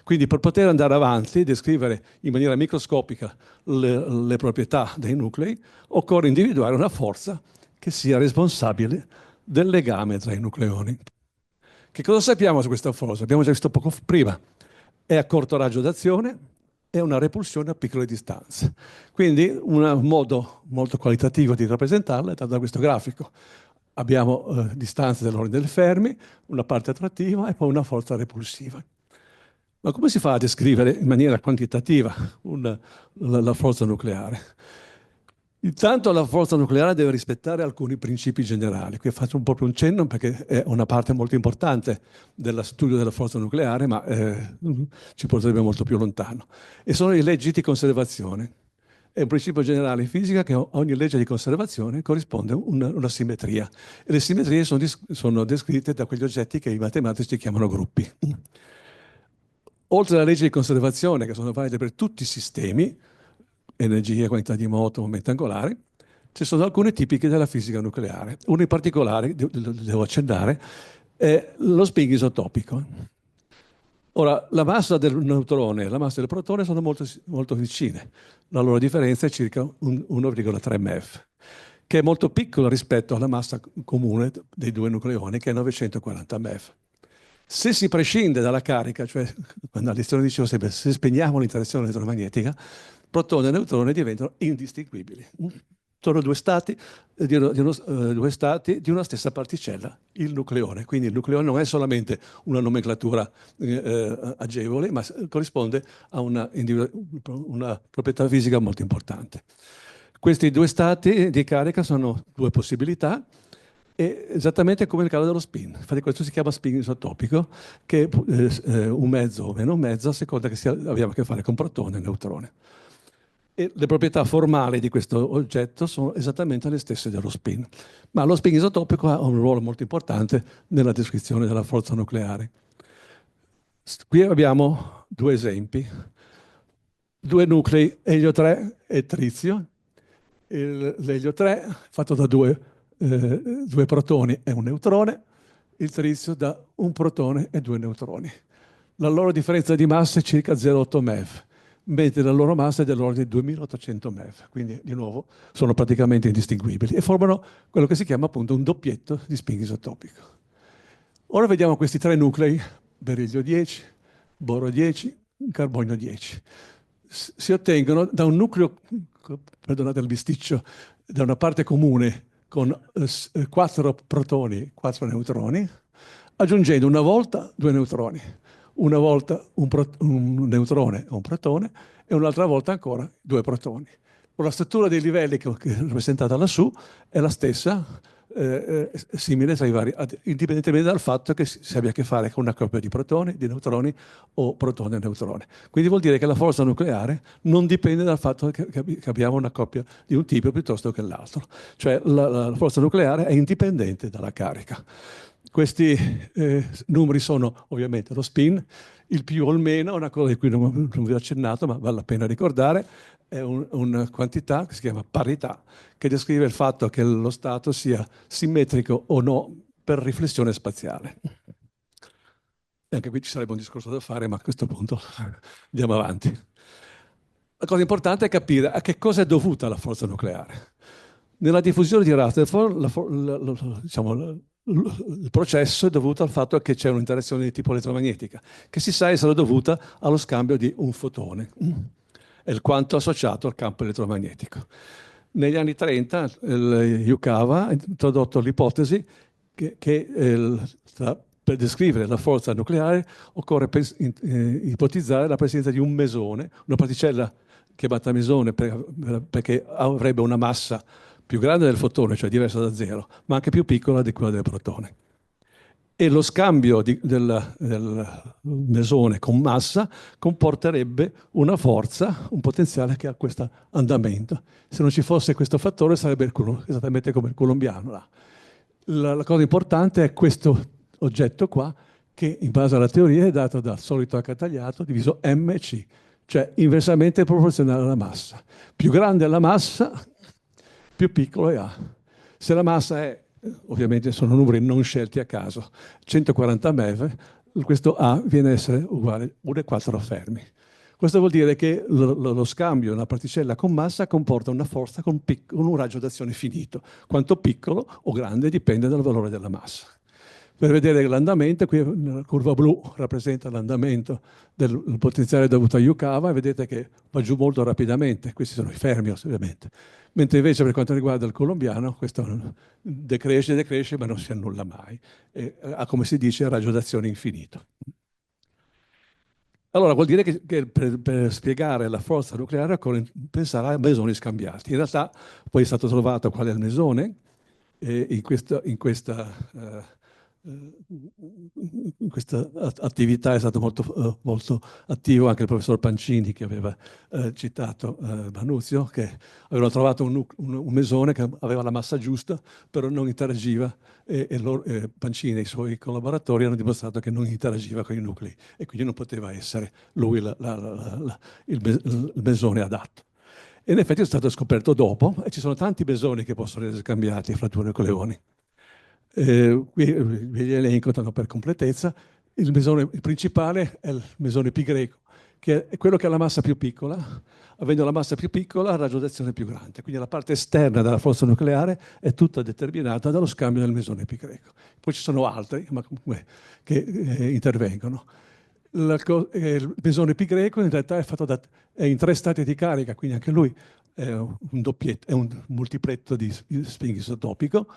S3: Quindi, per poter andare avanti e descrivere in maniera microscopica le proprietà dei nuclei, occorre individuare una forza che sia responsabile del legame tra i nucleoni. Che cosa sappiamo su questa forza? Abbiamo già visto poco prima. È a corto raggio d'azione, è una repulsione a piccole distanze. Quindi un modo molto qualitativo di rappresentarla è dato da questo grafico. Abbiamo distanze dell'ordine del Fermi, una parte attrattiva e poi una forza repulsiva. Ma come si fa a descrivere in maniera quantitativa la forza nucleare? Intanto la forza nucleare deve rispettare alcuni principi generali. Qui faccio proprio un cenno perché è una parte molto importante dello studio della forza nucleare, ma ci porterebbe molto più lontano. E sono le leggi di conservazione. È un principio generale in fisica che a ogni legge di conservazione corrisponde una simmetria. E le simmetrie sono descritte da quegli oggetti che i matematici chiamano gruppi. Oltre alle leggi di conservazione, che sono valide per tutti i sistemi, energia, quantità di moto, momenti angolari, ci sono alcune tipiche della fisica nucleare. Uno in particolare, devo accennare, è lo spin isotopico. Ora, la massa del neutrone e la massa del protone sono molto, molto vicine. La loro differenza è circa 1,3 MeV, che è molto piccola rispetto alla massa comune dei due nucleoni, che è 940 MeV. Se si prescinde dalla carica, cioè quando a lezione dicevo sempre, se spegniamo l'interazione elettromagnetica, protone e neutrone diventano indistinguibili. Sono due stati di una stessa particella, il nucleone. Quindi il nucleone non è solamente una nomenclatura agevole, ma corrisponde a una proprietà fisica molto importante. Questi due stati di carica sono due possibilità, esattamente come nel caso dello spin. Infatti questo si chiama spin isotopico, che è un mezzo o meno un mezzo a seconda che abbiamo a che fare con protone e neutrone. E le proprietà formali di questo oggetto sono esattamente le stesse dello spin. Ma lo spin isotopico ha un ruolo molto importante nella descrizione della forza nucleare. Qui abbiamo due esempi. Due nuclei, elio 3 e trizio. L'elio 3 fatto da due protoni e un neutrone, il trizio da un protone e due neutroni. La loro differenza di massa è circa 0,8 MeV, mentre la loro massa è dell'ordine di 2800 MeV, quindi di nuovo sono praticamente indistinguibili e formano quello che si chiama appunto un doppietto di spin isotopico. Ora vediamo questi tre nuclei, berillio 10, boro 10, carbonio 10. Si ottengono da un nucleo, perdonate il bisticcio, da una parte comune con 4 protoni e 4 neutroni, aggiungendo una volta 2 neutroni, una volta un neutrone o un protone e un'altra volta ancora 2 protoni. La struttura dei livelli che è rappresentata lassù è la stessa, simile tra i vari, indipendentemente dal fatto che si abbia a che fare con una coppia di protoni, di neutroni o protone e neutrone. Quindi vuol dire che la forza nucleare non dipende dal fatto che abbiamo una coppia di un tipo piuttosto che l'altro. Cioè la forza nucleare è indipendente dalla carica. Questi numeri sono ovviamente lo spin, il più o il meno, una cosa di cui non vi ho accennato, ma vale la pena ricordare, è una quantità che si chiama parità, che descrive il fatto che lo stato sia simmetrico o no per riflessione spaziale. E anche qui ci sarebbe un discorso da fare, ma a questo punto andiamo avanti. La cosa importante è capire a che cosa è dovuta la forza nucleare. Nella diffusione di Rutherford, diciamo, il processo è dovuto al fatto che c'è un'interazione di tipo elettromagnetica, che si sa essere dovuta allo scambio di un fotone. È il quanto associato al campo elettromagnetico. Negli anni 30 il Yukawa ha introdotto l'ipotesi che per descrivere la forza nucleare occorre ipotizzare la presenza di un mesone, una particella chiamata mesone perché avrebbe una massa più grande del fotone, cioè diversa da zero, ma anche più piccola di quella del protone. E lo scambio del mesone con massa comporterebbe una forza, un potenziale che ha questo andamento. Se non ci fosse questo fattore sarebbe esattamente come il coulombiano. La cosa importante è questo oggetto qua, che in base alla teoria è dato dal solito H tagliato diviso mc, cioè inversamente proporzionale alla massa. Più grande è la massa, più piccolo è A. Se la massa è, ovviamente sono numeri non scelti a caso, 140 MeV, questo A viene a essere uguale a 1,4 fermi. Questo vuol dire che lo scambio di una particella con massa comporta una forza con un raggio d'azione finito. Quanto piccolo o grande dipende dal valore della massa. Per vedere l'andamento, qui la curva blu rappresenta l'andamento del potenziale dovuto a Yukawa e vedete che va giù molto rapidamente. Questi sono i fermi, ovviamente. Mentre invece per quanto riguarda il coulombiano, questo decresce, ma non si annulla mai. E ha, come si dice, raggio d'azione infinito. Allora, vuol dire che per spiegare la forza nucleare occorre pensare a mesoni scambiati. In realtà poi è stato trovato qual è il mesone, e in questa in questa attività è stato molto attivo anche il professor Pancini, che aveva citato Manuzio, che aveva trovato un mesone che aveva la massa giusta, però non interagiva, e Pancini e i suoi collaboratori hanno dimostrato che non interagiva con i nuclei e quindi non poteva essere lui il mesone adatto. E in effetti è stato scoperto dopo, e ci sono tanti mesoni che possono essere scambiati fra due nucleoni. Qui ve li elenco tanto per completezza. Il mesone principale è il mesone pi greco, che è quello che ha la massa più piccola. Avendo la massa più piccola, la radioazione più grande. Quindi la parte esterna della forza nucleare è tutta determinata dallo scambio del mesone pi greco. Poi ci sono altri, ma comunque, che intervengono. Il mesone pi greco in realtà è in 3 stati di carica, quindi anche lui è un multipletto di spin isotopico.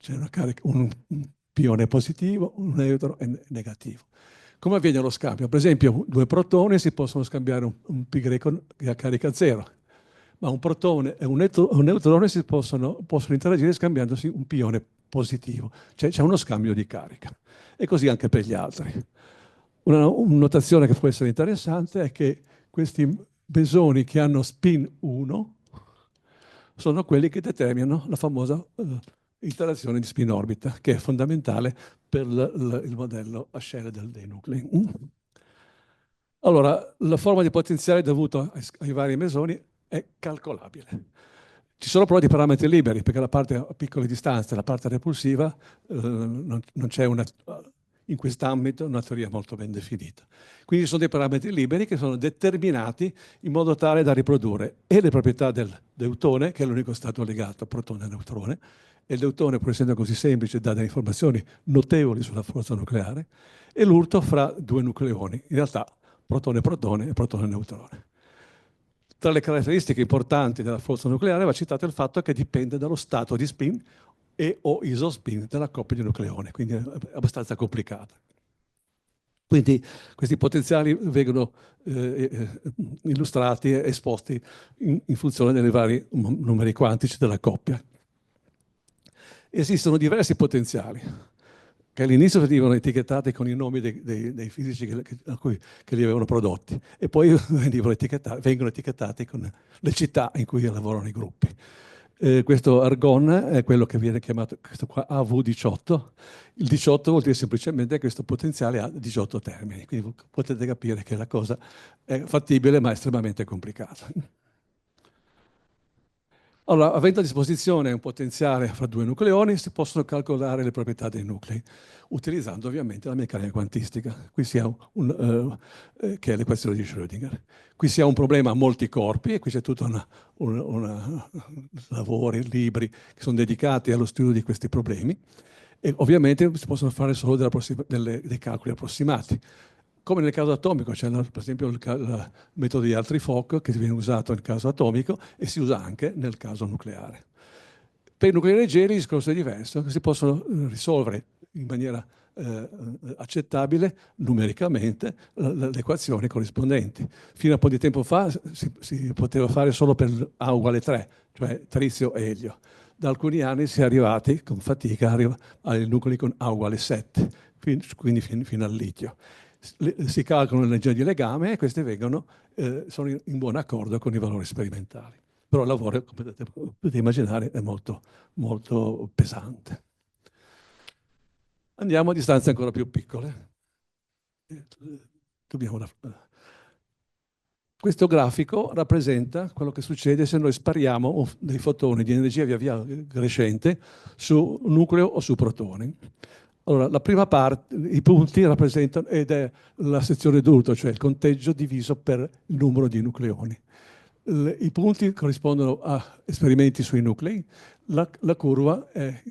S3: C'è un pione positivo, un neutro e negativo. Come avviene lo scambio? Per esempio, 2 protoni si possono scambiare un pi greco che ha carica 0, ma un protone e un neutrone si possono interagire scambiandosi un pione positivo. Cioè c'è uno scambio di carica. E così anche per gli altri. Una notazione che può essere interessante è che questi mesoni che hanno spin 1 sono quelli che determinano la famosa interazione di spin-orbita, che è fondamentale per il modello a shell dei nuclei. Allora, la forma di potenziale dovuta ai vari mesoni è calcolabile. Ci sono però dei parametri liberi, perché la parte a piccole distanze, la parte repulsiva, non c'è in quest'ambito una teoria molto ben definita. Quindi ci sono dei parametri liberi che sono determinati in modo tale da riprodurre e le proprietà del deutone, che è l'unico stato legato protone e neutrone, e il deutone, pur essendo così semplice, dà delle informazioni notevoli sulla forza nucleare, e l'urto fra 2 nucleoni, in realtà protone-protone e protone-neutrone. Tra le caratteristiche importanti della forza nucleare va citato il fatto che dipende dallo stato di spin e o isospin della coppia di nucleoni, quindi è abbastanza complicata. Quindi questi potenziali vengono illustrati e esposti in funzione dei vari numeri quantici della coppia. Esistono diversi potenziali che all'inizio venivano etichettati con i nomi dei fisici che li avevano prodotti e poi vengono etichettati con le città in cui lavorano i gruppi. Questo argon è quello che viene chiamato questo qua AV18. Il 18 vuol dire semplicemente che questo potenziale ha 18 termini, quindi potete capire che la cosa è fattibile ma estremamente complicata. Allora, avendo a disposizione un potenziale fra 2 nucleoni, si possono calcolare le proprietà dei nuclei, utilizzando ovviamente la meccanica quantistica, qui si ha che è l'equazione di Schrödinger. Qui si ha un problema a molti corpi, e qui c'è tutto lavori, libri che sono dedicati allo studio di questi problemi, e ovviamente si possono fare solo dei calcoli approssimati. Come nel caso atomico, c'è per esempio il metodo di Hartree-Fock che viene usato nel caso atomico e si usa anche nel caso nucleare. Per i nuclei leggeri il discorso è diverso, si possono risolvere in maniera accettabile numericamente le equazioni corrispondenti. Fino a un po' di tempo fa si poteva fare solo per A uguale 3, cioè trizio e elio. Da alcuni anni si è arrivati con fatica ai nuclei con A uguale 7, quindi fino al litio. Si calcolano l'energia di legame e queste sono in buon accordo con i valori sperimentali. Però il lavoro, come potete immaginare, è molto, molto pesante. Andiamo a distanze ancora più piccole. Questo grafico rappresenta quello che succede se noi spariamo dei fotoni di energia via via crescente su nucleo o su protoni. Allora, la prima parte, i punti rappresentano, ed è la sezione d'urto, cioè il conteggio diviso per il numero di nucleoni. I punti corrispondono a esperimenti sui nuclei, la curva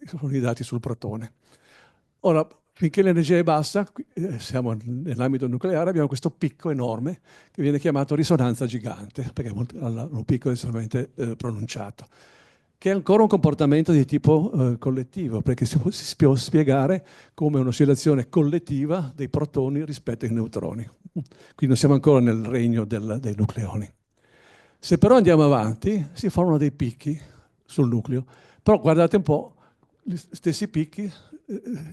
S3: sono i dati sul protone. Ora, finché l'energia è bassa, siamo nell'ambito nucleare, abbiamo questo picco enorme che viene chiamato risonanza gigante, perché è un picco estremamente pronunciato, che è ancora un comportamento di tipo collettivo, perché si può spiegare come un'oscillazione collettiva dei protoni rispetto ai neutroni. Quindi non siamo ancora nel regno dei nucleoni. Se però andiamo avanti, si formano dei picchi sul nucleo. Però guardate un po', Gli stessi picchi,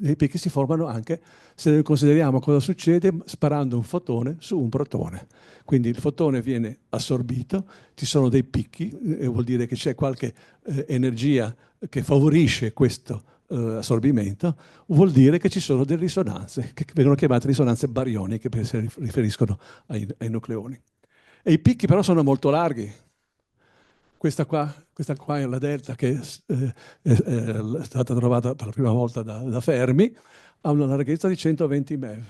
S3: i picchi si formano anche se noi consideriamo cosa succede sparando un fotone su un protone. Quindi il fotone viene assorbito, ci sono dei picchi, e vuol dire che c'è qualche energia che favorisce questo assorbimento, vuol dire che ci sono delle risonanze, che vengono chiamate risonanze barioniche, perché si riferiscono ai nucleoni. E i picchi però sono molto larghi. Questa qua è la delta che è stata trovata per la prima volta da Fermi, ha una larghezza di 120 MeV.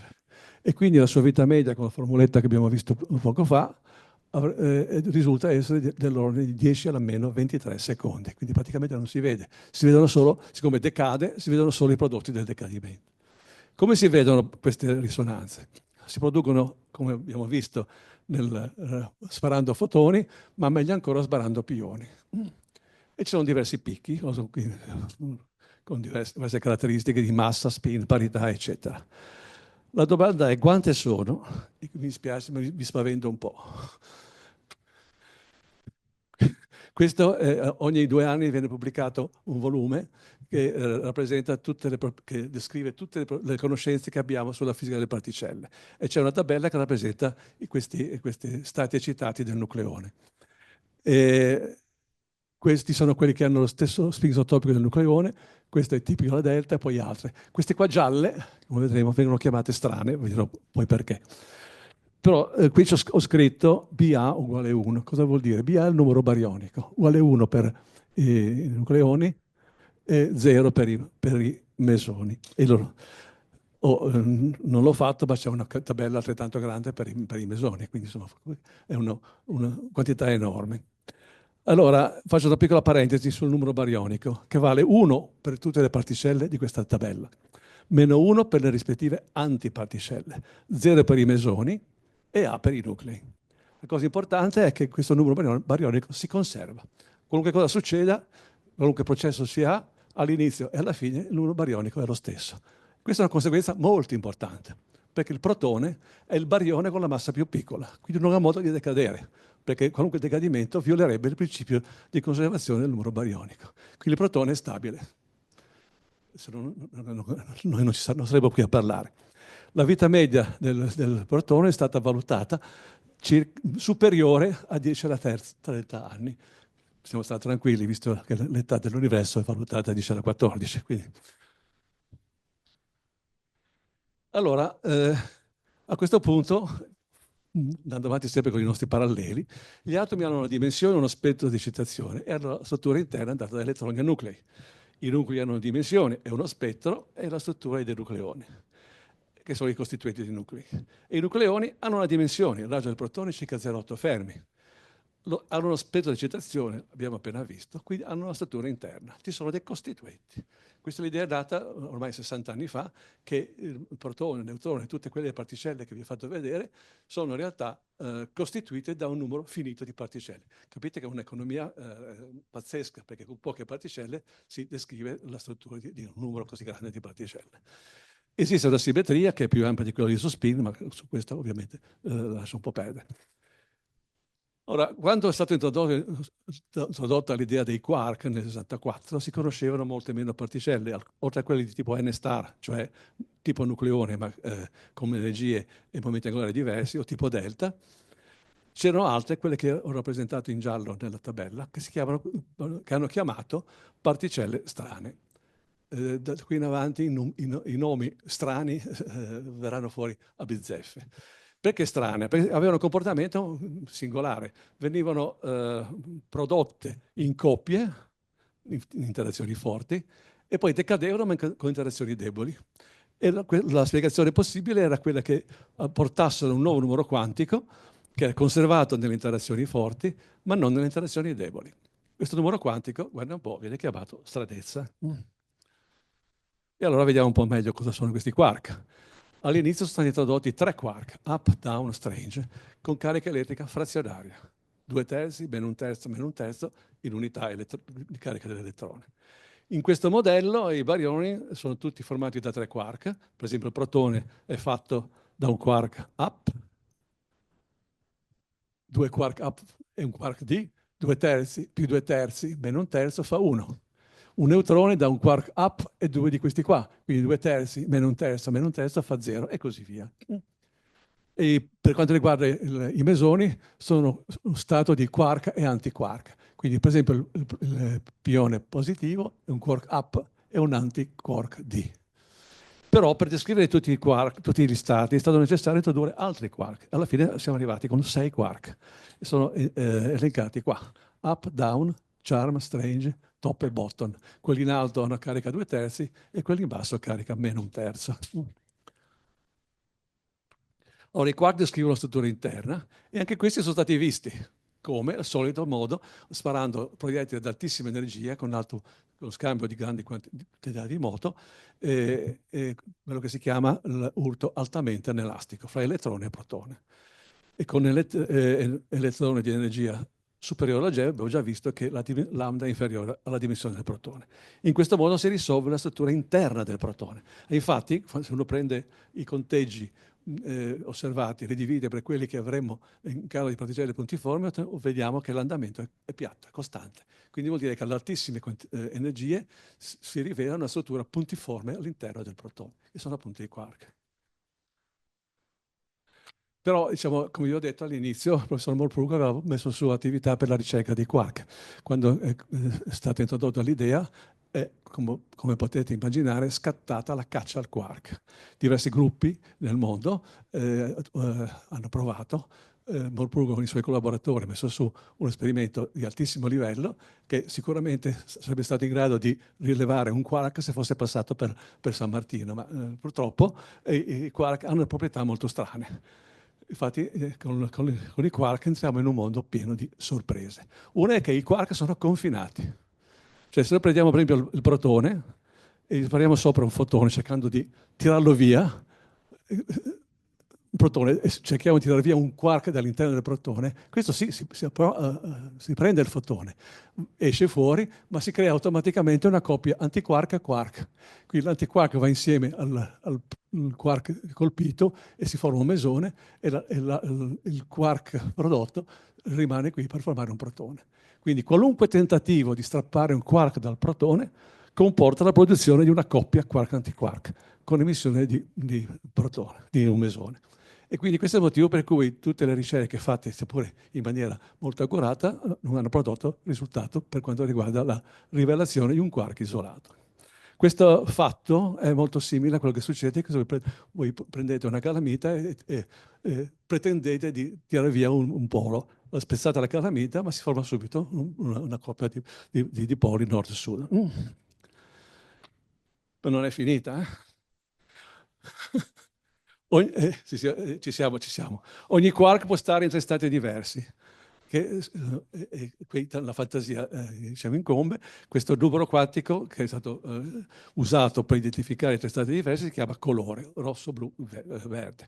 S3: E quindi la sua vita media, con la formuletta che abbiamo visto poco fa, risulta essere dell'ordine di 10 alla meno 23 secondi. Quindi praticamente non si vede. Si vedono solo, siccome decade, si vedono solo i prodotti del decadimento. Come si vedono queste risonanze? Si producono, come abbiamo visto, sparando fotoni, ma meglio ancora sparando pioni. E ci sono diversi picchi, con diverse caratteristiche di massa, spin, parità, eccetera. La domanda è quante sono? E mi spiace, mi spavento un po'. Questo, ogni 2 anni viene pubblicato un volume che rappresenta che descrive tutte le conoscenze che abbiamo sulla fisica delle particelle. E c'è una tabella che rappresenta questi stati eccitati del nucleone. E questi sono quelli che hanno lo stesso spin isotopico del nucleone, questo è tipico della delta e poi altre. Queste qua gialle, come vedremo, vengono chiamate strane, vedremo poi perché. Però qui ho scritto BA uguale 1. Cosa vuol dire? BA è il numero barionico, uguale 1 per i nucleoni e 0 per i mesoni. E non l'ho fatto, ma c'è una tabella altrettanto grande per i mesoni, quindi insomma è una quantità enorme. Allora, faccio una piccola parentesi sul numero barionico, che vale 1 per tutte le particelle di questa tabella, meno 1 per le rispettive antiparticelle, 0 per i mesoni e A per i nuclei. La cosa importante è che questo numero barionico si conserva. Qualunque cosa succeda, qualunque processo si ha, all'inizio e alla fine il numero barionico è lo stesso. Questa è una conseguenza molto importante, perché il protone è il barione con la massa più piccola, quindi non ha modo di decadere, perché qualunque decadimento violerebbe il principio di conservazione del numero barionico. Quindi il protone è stabile. Se no, noi non saremmo qui a parlare. La vita media del protone è stata valutata superiore a 10 alla terza 30 anni. Siamo stati tranquilli, visto che l'età dell'universo è valutata a 10 alla 14. Quindi. Allora, a questo punto, andando avanti sempre con i nostri paralleli, gli atomi hanno una dimensione, uno spettro di eccitazione e hanno la struttura interna data da elettroni e nuclei. I nuclei hanno una dimensione e uno spettro e la struttura dei nucleoni, che sono i costituenti dei nuclei. E i nucleoni hanno una dimensione, il raggio del protone è circa 0,8 Fermi. Hanno uno spettro di eccitazione, abbiamo appena visto, quindi hanno una struttura interna. Ci sono dei costituenti. Questa è l'idea data ormai 60 anni fa, che il protone, il neutrone e tutte quelle particelle che vi ho fatto vedere sono in realtà costituite da un numero finito di particelle. Capite che è un'economia pazzesca, perché con poche particelle si descrive la struttura di un numero così grande di particelle. Esiste una simmetria che è più ampia di quella di spin, ma su questo ovviamente lascio un po' perdere. Ora, quando è stata introdotta l'idea dei quark nel 64, si conoscevano molte meno particelle, oltre a quelle di tipo N-star, cioè tipo nucleone, ma con energie e momenti angolari diversi, o tipo delta. C'erano altre, quelle che ho rappresentato in giallo nella tabella, che hanno chiamato particelle strane. Da qui in avanti i nomi strani verranno fuori a bizzeffe. Perché strane? Perché avevano un comportamento singolare. Venivano prodotte in coppie, in interazioni forti, e poi decadevano con interazioni deboli. E la spiegazione possibile era quella che portassero un nuovo numero quantico che è conservato nelle interazioni forti, ma non nelle interazioni deboli. Questo numero quantico, guarda un po', viene chiamato stranezza. E allora vediamo un po' meglio cosa sono questi quark. All'inizio sono stati introdotti 3 quark, up, down, strange, con carica elettrica frazionaria. 2/3, meno 1/3, meno 1/3, in unità di carica dell'elettrone. In questo modello i barioni sono tutti formati da 3 quark. Per esempio il protone è fatto da un quark up, 2 quark up e un quark D, 2/3 più 2/3 meno 1/3 fa 1. Un neutrone dà un quark up e 2 di questi qua, quindi 2 terzi, meno un terzo fa 0 e così via. E per quanto riguarda i mesoni, sono un stato di quark e antiquark. Quindi, per esempio, il pione positivo è un quark up e un antiquark D. Però per descrivere tutti i quark, tutti gli stati, è stato necessario introdurre altri quark. Alla fine siamo arrivati con 6 quark. Sono elencati qua. Up, down, charm, strange, top e bottom. Quelli in alto hanno carica 2 terzi e quelli in basso carica meno un terzo. Ora, i quark descrivono la struttura interna e anche questi sono stati visti, come al solito modo, sparando proiettili ad altissima energia con scambio di grandi quantità di moto, quello che si chiama l'urto altamente anelastico fra elettrone e protone. E con elettroni di energia superiore alla G abbiamo già visto che la lambda è inferiore alla dimensione del protone. In questo modo si risolve la struttura interna del protone. E infatti, se uno prende i conteggi osservati, li divide per quelli che avremmo in caso di particelle puntiformi, vediamo che l'andamento è piatto, è costante. Quindi vuol dire che ad altissime energie si rivela una struttura puntiforme all'interno del protone, che sono appunto i quark. Però, diciamo, come vi ho detto all'inizio, il professor Morpurgo aveva messo su attività per la ricerca dei quark. Quando è stata introdotta l'idea, come potete immaginare, è scattata la caccia al quark. Diversi gruppi nel mondo hanno provato, Morpurgo con i suoi collaboratori ha messo su un esperimento di altissimo livello che sicuramente sarebbe stato in grado di rilevare un quark se fosse passato per San Martino, ma purtroppo i quark hanno proprietà molto strane. Infatti con i quark entriamo in un mondo pieno di sorprese. Una è che i quark sono confinati. Cioè se noi prendiamo per esempio il protone e gli spariamo sopra un fotone cercando di tirarlo via, un protone, e cerchiamo di tirare via un quark dall'interno del protone, questo si prende il fotone, esce fuori, ma si crea automaticamente una coppia antiquark-quark. Quindi l'antiquark va insieme al quark colpito e si forma un mesone e il quark prodotto rimane qui per formare un protone. Quindi qualunque tentativo di strappare un quark dal protone comporta la produzione di una coppia quark-antiquark con emissione di protone, di un mesone. E quindi questo è il motivo per cui tutte le ricerche fatte, seppure in maniera molto accurata, non hanno prodotto risultato per quanto riguarda la rivelazione di un quark isolato. Questo fatto è molto simile a quello che succede che voi prendete una calamita e pretendete di tirare via un polo. Spezzate la calamita, ma si forma subito una coppia di poli nord-sud. Ma non è finita, eh? Ci siamo. Ogni quark può stare in 3 stati diversi. Qui la fantasia diciamo, incombe. Questo numero quantico che è stato usato per identificare i 3 stati diversi si chiama colore, rosso, blu, verde.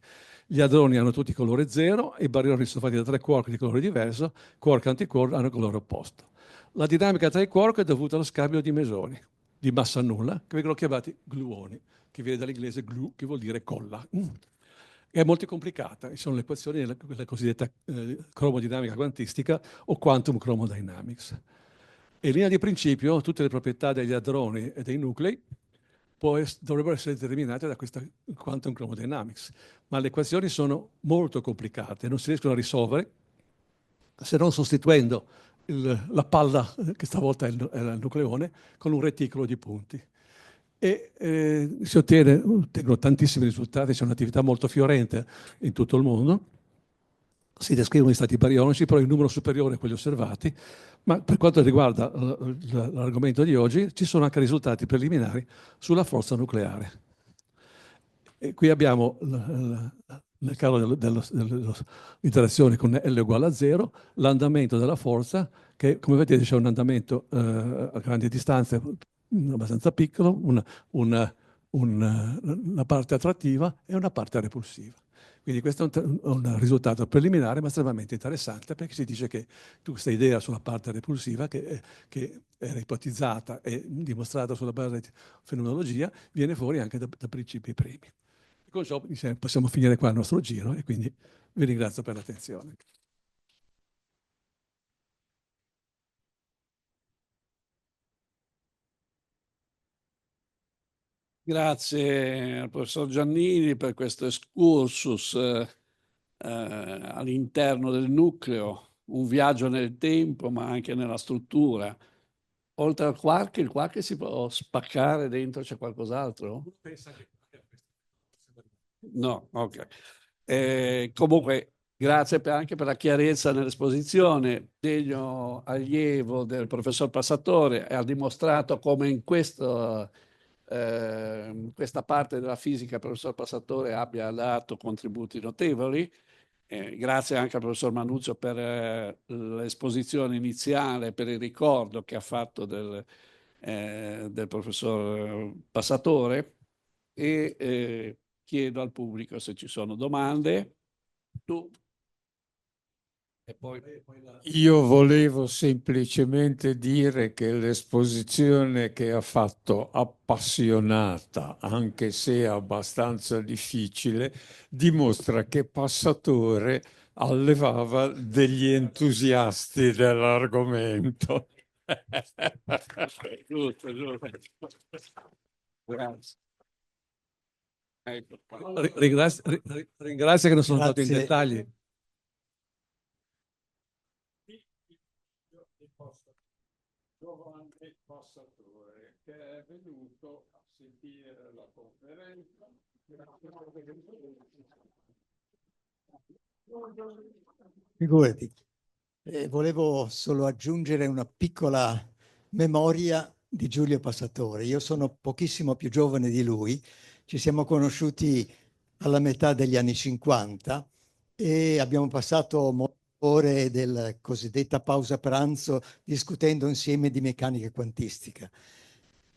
S3: Gli hadroni hanno tutti colore 0 e i barioni sono fatti da 3 quark di colore diverso, quark e antiquark hanno colore opposto. La dinamica tra i quark è dovuta allo scambio di mesoni, di massa nulla, che vengono chiamati gluoni, che viene dall'inglese glue, che vuol dire colla. È molto complicata, sono le equazioni della cosiddetta cromodinamica quantistica o quantum chromodynamics. E in linea di principio tutte le proprietà degli hadroni e dei nuclei dovrebbero essere determinate da questa quantum chromodynamics, ma le equazioni sono molto complicate, non si riescono a risolvere se non sostituendo la palla, che stavolta è il nucleone, con un reticolo di punti. E si ottengono tantissimi risultati, c'è un'attività molto fiorente in tutto il mondo, si descrivono gli stati barionici, però il numero superiore a quelli osservati, ma per quanto riguarda l'argomento di oggi ci sono anche risultati preliminari sulla forza nucleare. E qui abbiamo, nel caso dell'interazione con L uguale a 0, l'andamento della forza, che come vedete c'è un andamento a grandi distanze abbastanza piccolo, una parte attrattiva e una parte repulsiva. Quindi questo è un risultato preliminare ma estremamente interessante, perché si dice che questa idea sulla parte repulsiva, che era ipotizzata e dimostrata sulla base di fenomenologia, viene fuori anche da principi primi. Con ciò possiamo finire qua il nostro giro e quindi vi ringrazio per l'attenzione.
S1: Grazie al professor Giannini per questo excursus all'interno del nucleo, un viaggio nel tempo ma anche nella struttura. Oltre al quark, il quark si può spaccare dentro, c'è qualcos'altro? No, ok. Comunque, grazie anche per la chiarezza nell'esposizione, degno allievo del professor Passatore, e ha dimostrato come in questa parte della fisica il professor Passatore abbia dato contributi notevoli. Grazie anche al professor Manuzio per l'esposizione iniziale, per il ricordo che ha fatto del professor Passatore, e chiedo al pubblico se ci sono domande. Tu. E poi...
S2: Io volevo semplicemente dire che l'esposizione che ha fatto, appassionata, anche se abbastanza difficile, dimostra che Passatore allevava degli entusiasti dell'argomento.
S1: Giusto, giusto. Grazie. Ecco qua.
S3: Ringrazio che non sono andato in
S4: Grazie.
S3: dettagli.
S2: Giovanni Passatore, che è venuto a sentire la conferenza.
S4: Figurati. Volevo solo aggiungere una piccola memoria di Giulio Passatore. Io sono pochissimo più giovane di lui, ci siamo conosciuti alla metà degli anni 50 e abbiamo passato molte ore della cosiddetta pausa pranzo discutendo insieme di meccanica quantistica.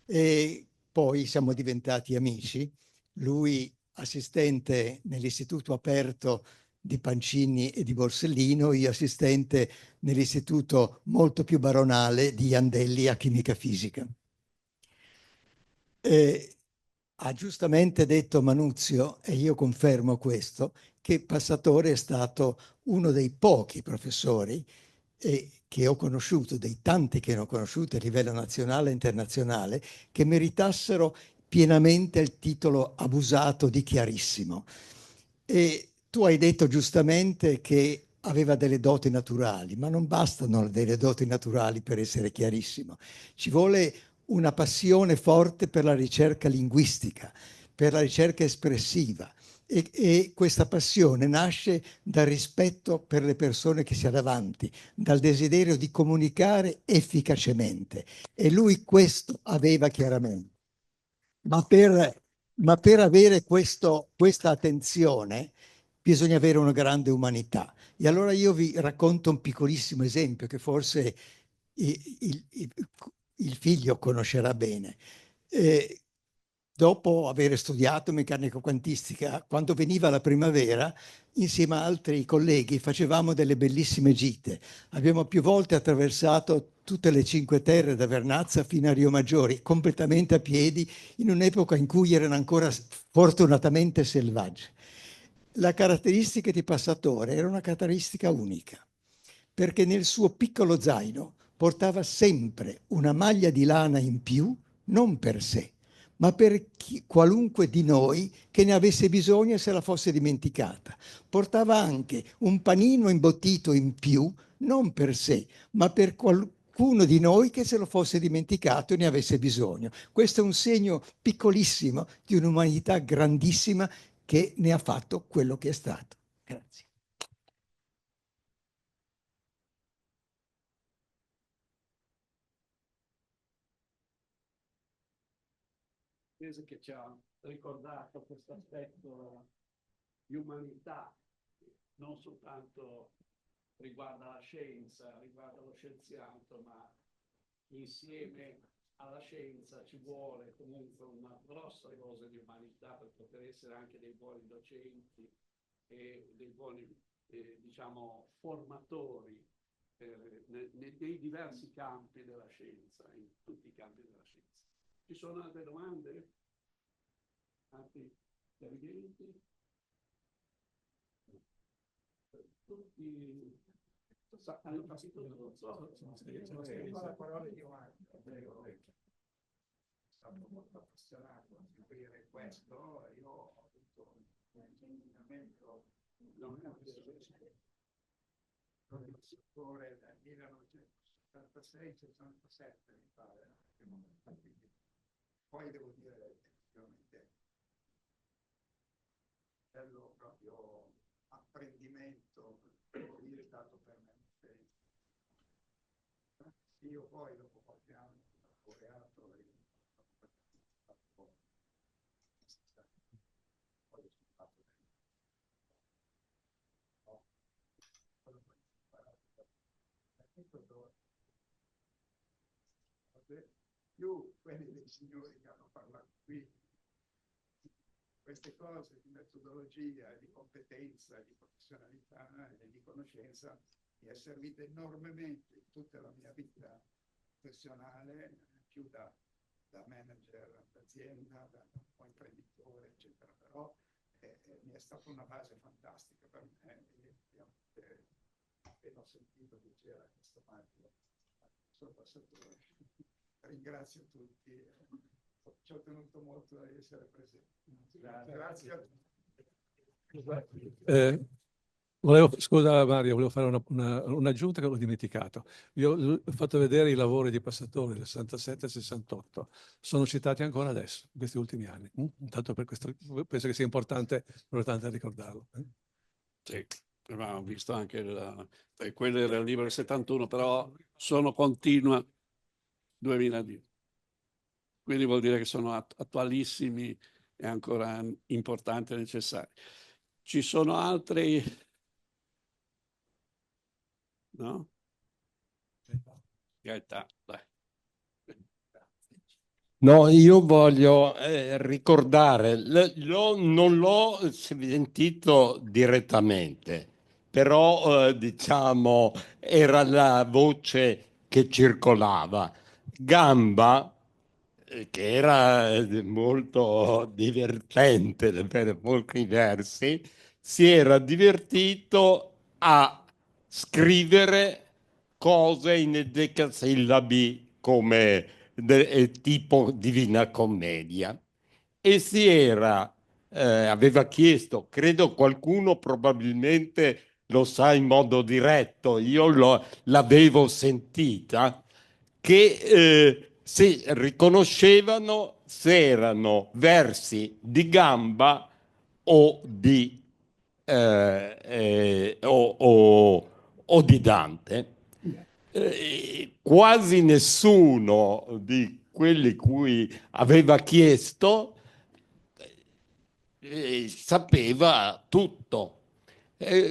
S4: E poi siamo diventati amici, lui assistente nell'istituto aperto di Pancini e di Borsellino, io assistente nell'istituto molto più baronale di Andelli a chimica fisica. Ha giustamente detto Manuzio, e io confermo questo, che Passatore è stato uno dei pochi professori che ho conosciuto, dei tanti che ho conosciuto a livello nazionale e internazionale, che meritassero pienamente il titolo abusato di chiarissimo. E tu hai detto giustamente che aveva delle doti naturali, ma non bastano delle doti naturali per essere chiarissimo. Ci vuole una passione forte per la ricerca linguistica, per la ricerca espressiva. E questa passione nasce dal rispetto per le persone che si ha davanti, dal desiderio di comunicare efficacemente. E lui questo aveva chiaramente. Ma per avere questa attenzione bisogna avere una grande umanità. E allora io vi racconto un piccolissimo esempio che forse il figlio conoscerà bene. Dopo aver studiato meccanica quantistica, quando veniva la primavera, insieme a altri colleghi facevamo delle bellissime gite. Abbiamo più volte attraversato tutte le Cinque Terre da Vernazza fino a Rio Maggiore, completamente a piedi, in un'epoca in cui erano ancora fortunatamente selvagge. La caratteristica di Passatore era una caratteristica unica, perché nel suo piccolo zaino portava sempre una maglia di lana in più, non per sé, ma per qualunque di noi che ne avesse bisogno e se la fosse dimenticata. Portava anche un panino imbottito in più, non per sé, ma per qualcuno di noi che se lo fosse dimenticato e ne avesse bisogno. Questo è un segno piccolissimo di un'umanità grandissima che ne ha fatto quello che è stato. Grazie.
S1: Che ci ha ricordato questo aspetto di umanità, non soltanto riguarda la scienza, riguarda lo scienziato, ma insieme alla scienza ci vuole comunque una grossa dose di umanità per poter essere anche dei buoni docenti e dei buoni, diciamo, formatori nei diversi campi della scienza, in tutti i campi della scienza. Ci sono altre domande? Altri chiarimenti? Tutti hanno capito tutto?
S5: La parola di Giovanni.
S1: stato molto appassionato a seguire questo. Io ho avuto un insegnamento il settore dal 1976-67, mi pare. Poi devo dire effettivamente bello proprio apprendimento è stato per me. Io poi dopo qualche anno ho laureato e più quelli dei signori che hanno parlato qui, queste cose di metodologia, di competenza, di professionalità e di conoscenza mi è servita enormemente in tutta la mia vita professionale, più da manager d'azienda, da imprenditore, eccetera, però mi è stata una base fantastica per me. Appena ho sentito che c'era questo Mario, sono passato. Ringrazio tutti, ci ho tenuto molto a essere presente. Grazie a tutti.
S3: Scusa Mario, volevo fare un'aggiunta che ho dimenticato. Io ho fatto vedere i lavori di Passatore del 67 e 68. Sono citati ancora adesso, in questi ultimi anni. Intanto per questo penso che sia importante ricordarlo.
S1: Sì, ho visto anche quello era il libro del 71, però sono continua 2010. Quindi vuol dire che sono attualissimi e ancora importanti e necessari. Ci sono altri? No? Gaetà, dai.
S5: No, io voglio ricordare, non l'ho sentito direttamente, però diciamo era la voce che circolava. Gamba, che era molto divertente per molti versi, si era divertito a scrivere cose in endecasillabi come tipo Divina Commedia, e aveva chiesto, credo qualcuno probabilmente lo sa in modo diretto, io l'avevo sentita, che si riconoscevano se erano versi di Gamba o o di Dante. Quasi nessuno di quelli cui aveva chiesto sapeva tutto.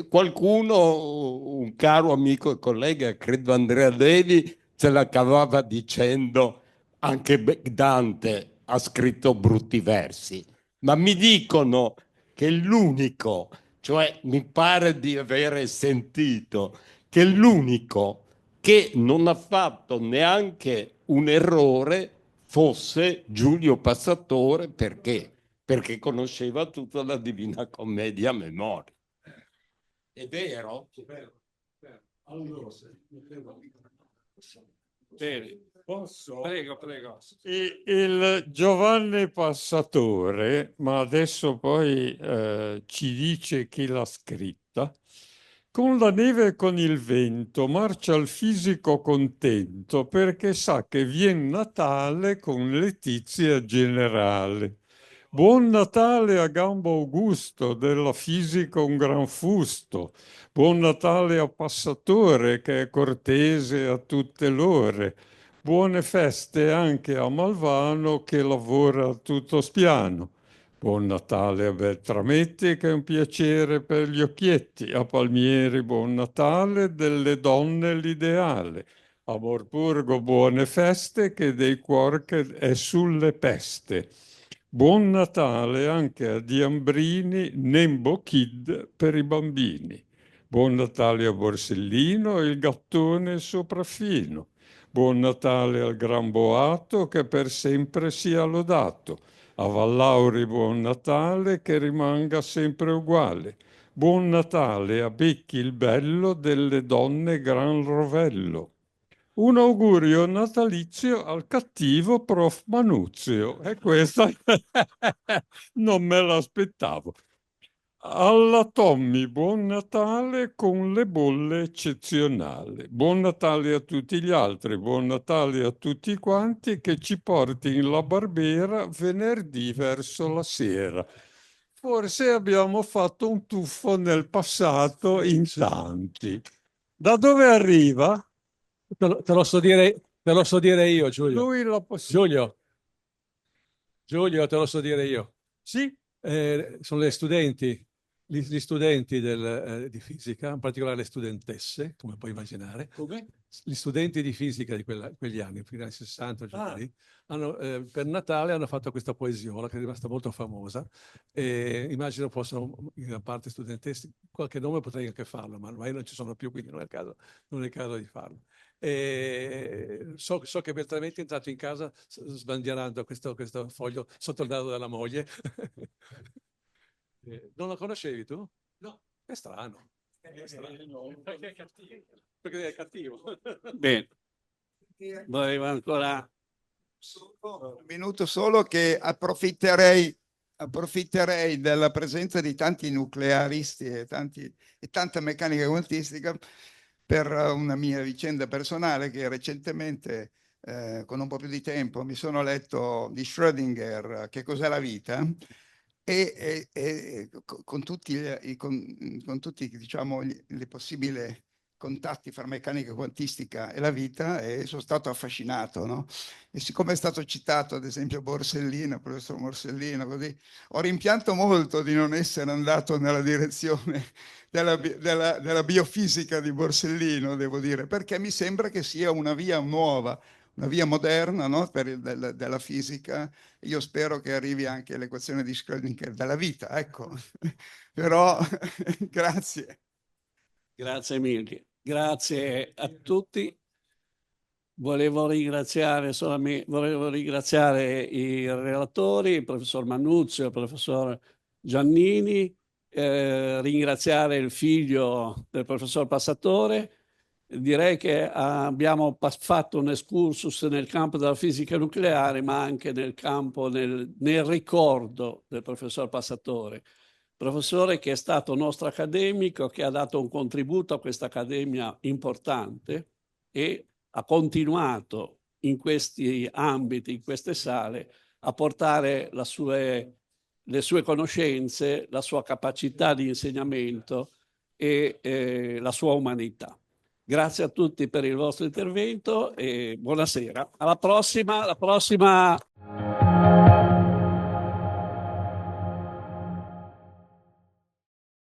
S5: Qualcuno, un caro amico e collega, credo Andrea Levi, se la cavava dicendo anche Dante ha scritto brutti versi, ma mi dicono che l'unico, cioè mi pare di avere sentito che l'unico che non ha fatto neanche un errore fosse Giulio Passatore, perché conosceva tutta la Divina Commedia a memoria. È vero?
S2: Allora,
S1: Posso? Prego.
S2: Il Giovanni Passatore, ma adesso poi ci dice chi l'ha scritta. Con la neve e con il vento marcia il fisico contento perché sa che vien Natale con letizia generale. Buon Natale a Gamba Augusto, della fisica un gran fusto. Buon Natale a Passatore che è cortese a tutte l'ore. Buone feste anche a Malvano che lavora tutto spiano. Buon Natale a Beltrametti che è un piacere per gli occhietti. A Palmieri buon Natale, delle donne l'ideale. A Borburgo buone feste che dei cuor che è sulle peste. Buon Natale anche a Diambrini, Nembo Kid per i bambini. Buon Natale a Borsellino, il gattone sopraffino. Buon Natale al Gran Boato che per sempre sia lodato. A Vallauri buon Natale che rimanga sempre uguale. Buon Natale a Becchi il bello delle donne Gran Rovello. Un augurio natalizio al cattivo prof Manuzio. E questa non me l'aspettavo. Alla Tommy, buon Natale con le bolle eccezionali. Buon Natale a tutti gli altri, buon Natale a tutti quanti, che ci porti in La Barbera venerdì verso la sera. Forse abbiamo fatto un tuffo nel passato in tanti. Da dove arriva?
S3: Te lo so dire io, Giulio.
S2: Lui la possibilità.
S3: Giulio, te lo so dire io.
S2: Sì,
S3: Sono le studenti, gli studenti di fisica, in particolare le studentesse, come puoi immaginare.
S2: come?
S3: Gli studenti di fisica di quegli anni, fino anni 60, lì, per Natale hanno fatto questa poesiola che è rimasta molto famosa. E immagino possono, in gran parte studentesse, qualche nome potrei anche farlo, ma ormai non ci sono più, quindi non è il caso di farlo. So che Beltramendi è entrato in casa sbandierando questo foglio sotto il naso della moglie. Non lo conoscevi tu? No. È strano. Perché è cattivo. Perché è cattivo.
S1: Bene, volevo ancora...
S6: Un minuto solo che approfitterei della presenza di tanti nuclearisti e tanta meccanica quantistica per una mia vicenda personale, che recentemente, con un po' più di tempo, mi sono letto di Schrödinger, Che cos'è la vita? E con tutti, diciamo, le possibili contatti fra meccanica quantistica e la vita, e sono stato affascinato, no? E siccome è stato citato ad esempio Borsellino, il professor Borsellino, così, ho rimpianto molto di non essere andato nella direzione della biofisica di Borsellino, devo dire, perché mi sembra che sia una via nuova, una via moderna, no? Della fisica. Io spero che arrivi anche l'equazione di Schrödinger della vita, ecco. Però grazie.
S1: Grazie mille. Grazie a tutti. Volevo ringraziare i relatori, il professor Manuzio, il professor Giannini, ringraziare il figlio del professor Passatore. Direi che abbiamo fatto un excursus nel campo della fisica nucleare, ma anche nel campo, nel ricordo del professor Passatore. Professore che è stato nostro accademico, che ha dato un contributo a questa accademia importante e ha continuato in questi ambiti, in queste sale, a portare le sue conoscenze, la sua capacità di insegnamento e la sua umanità. Grazie a tutti per il vostro intervento e buonasera. Alla prossima.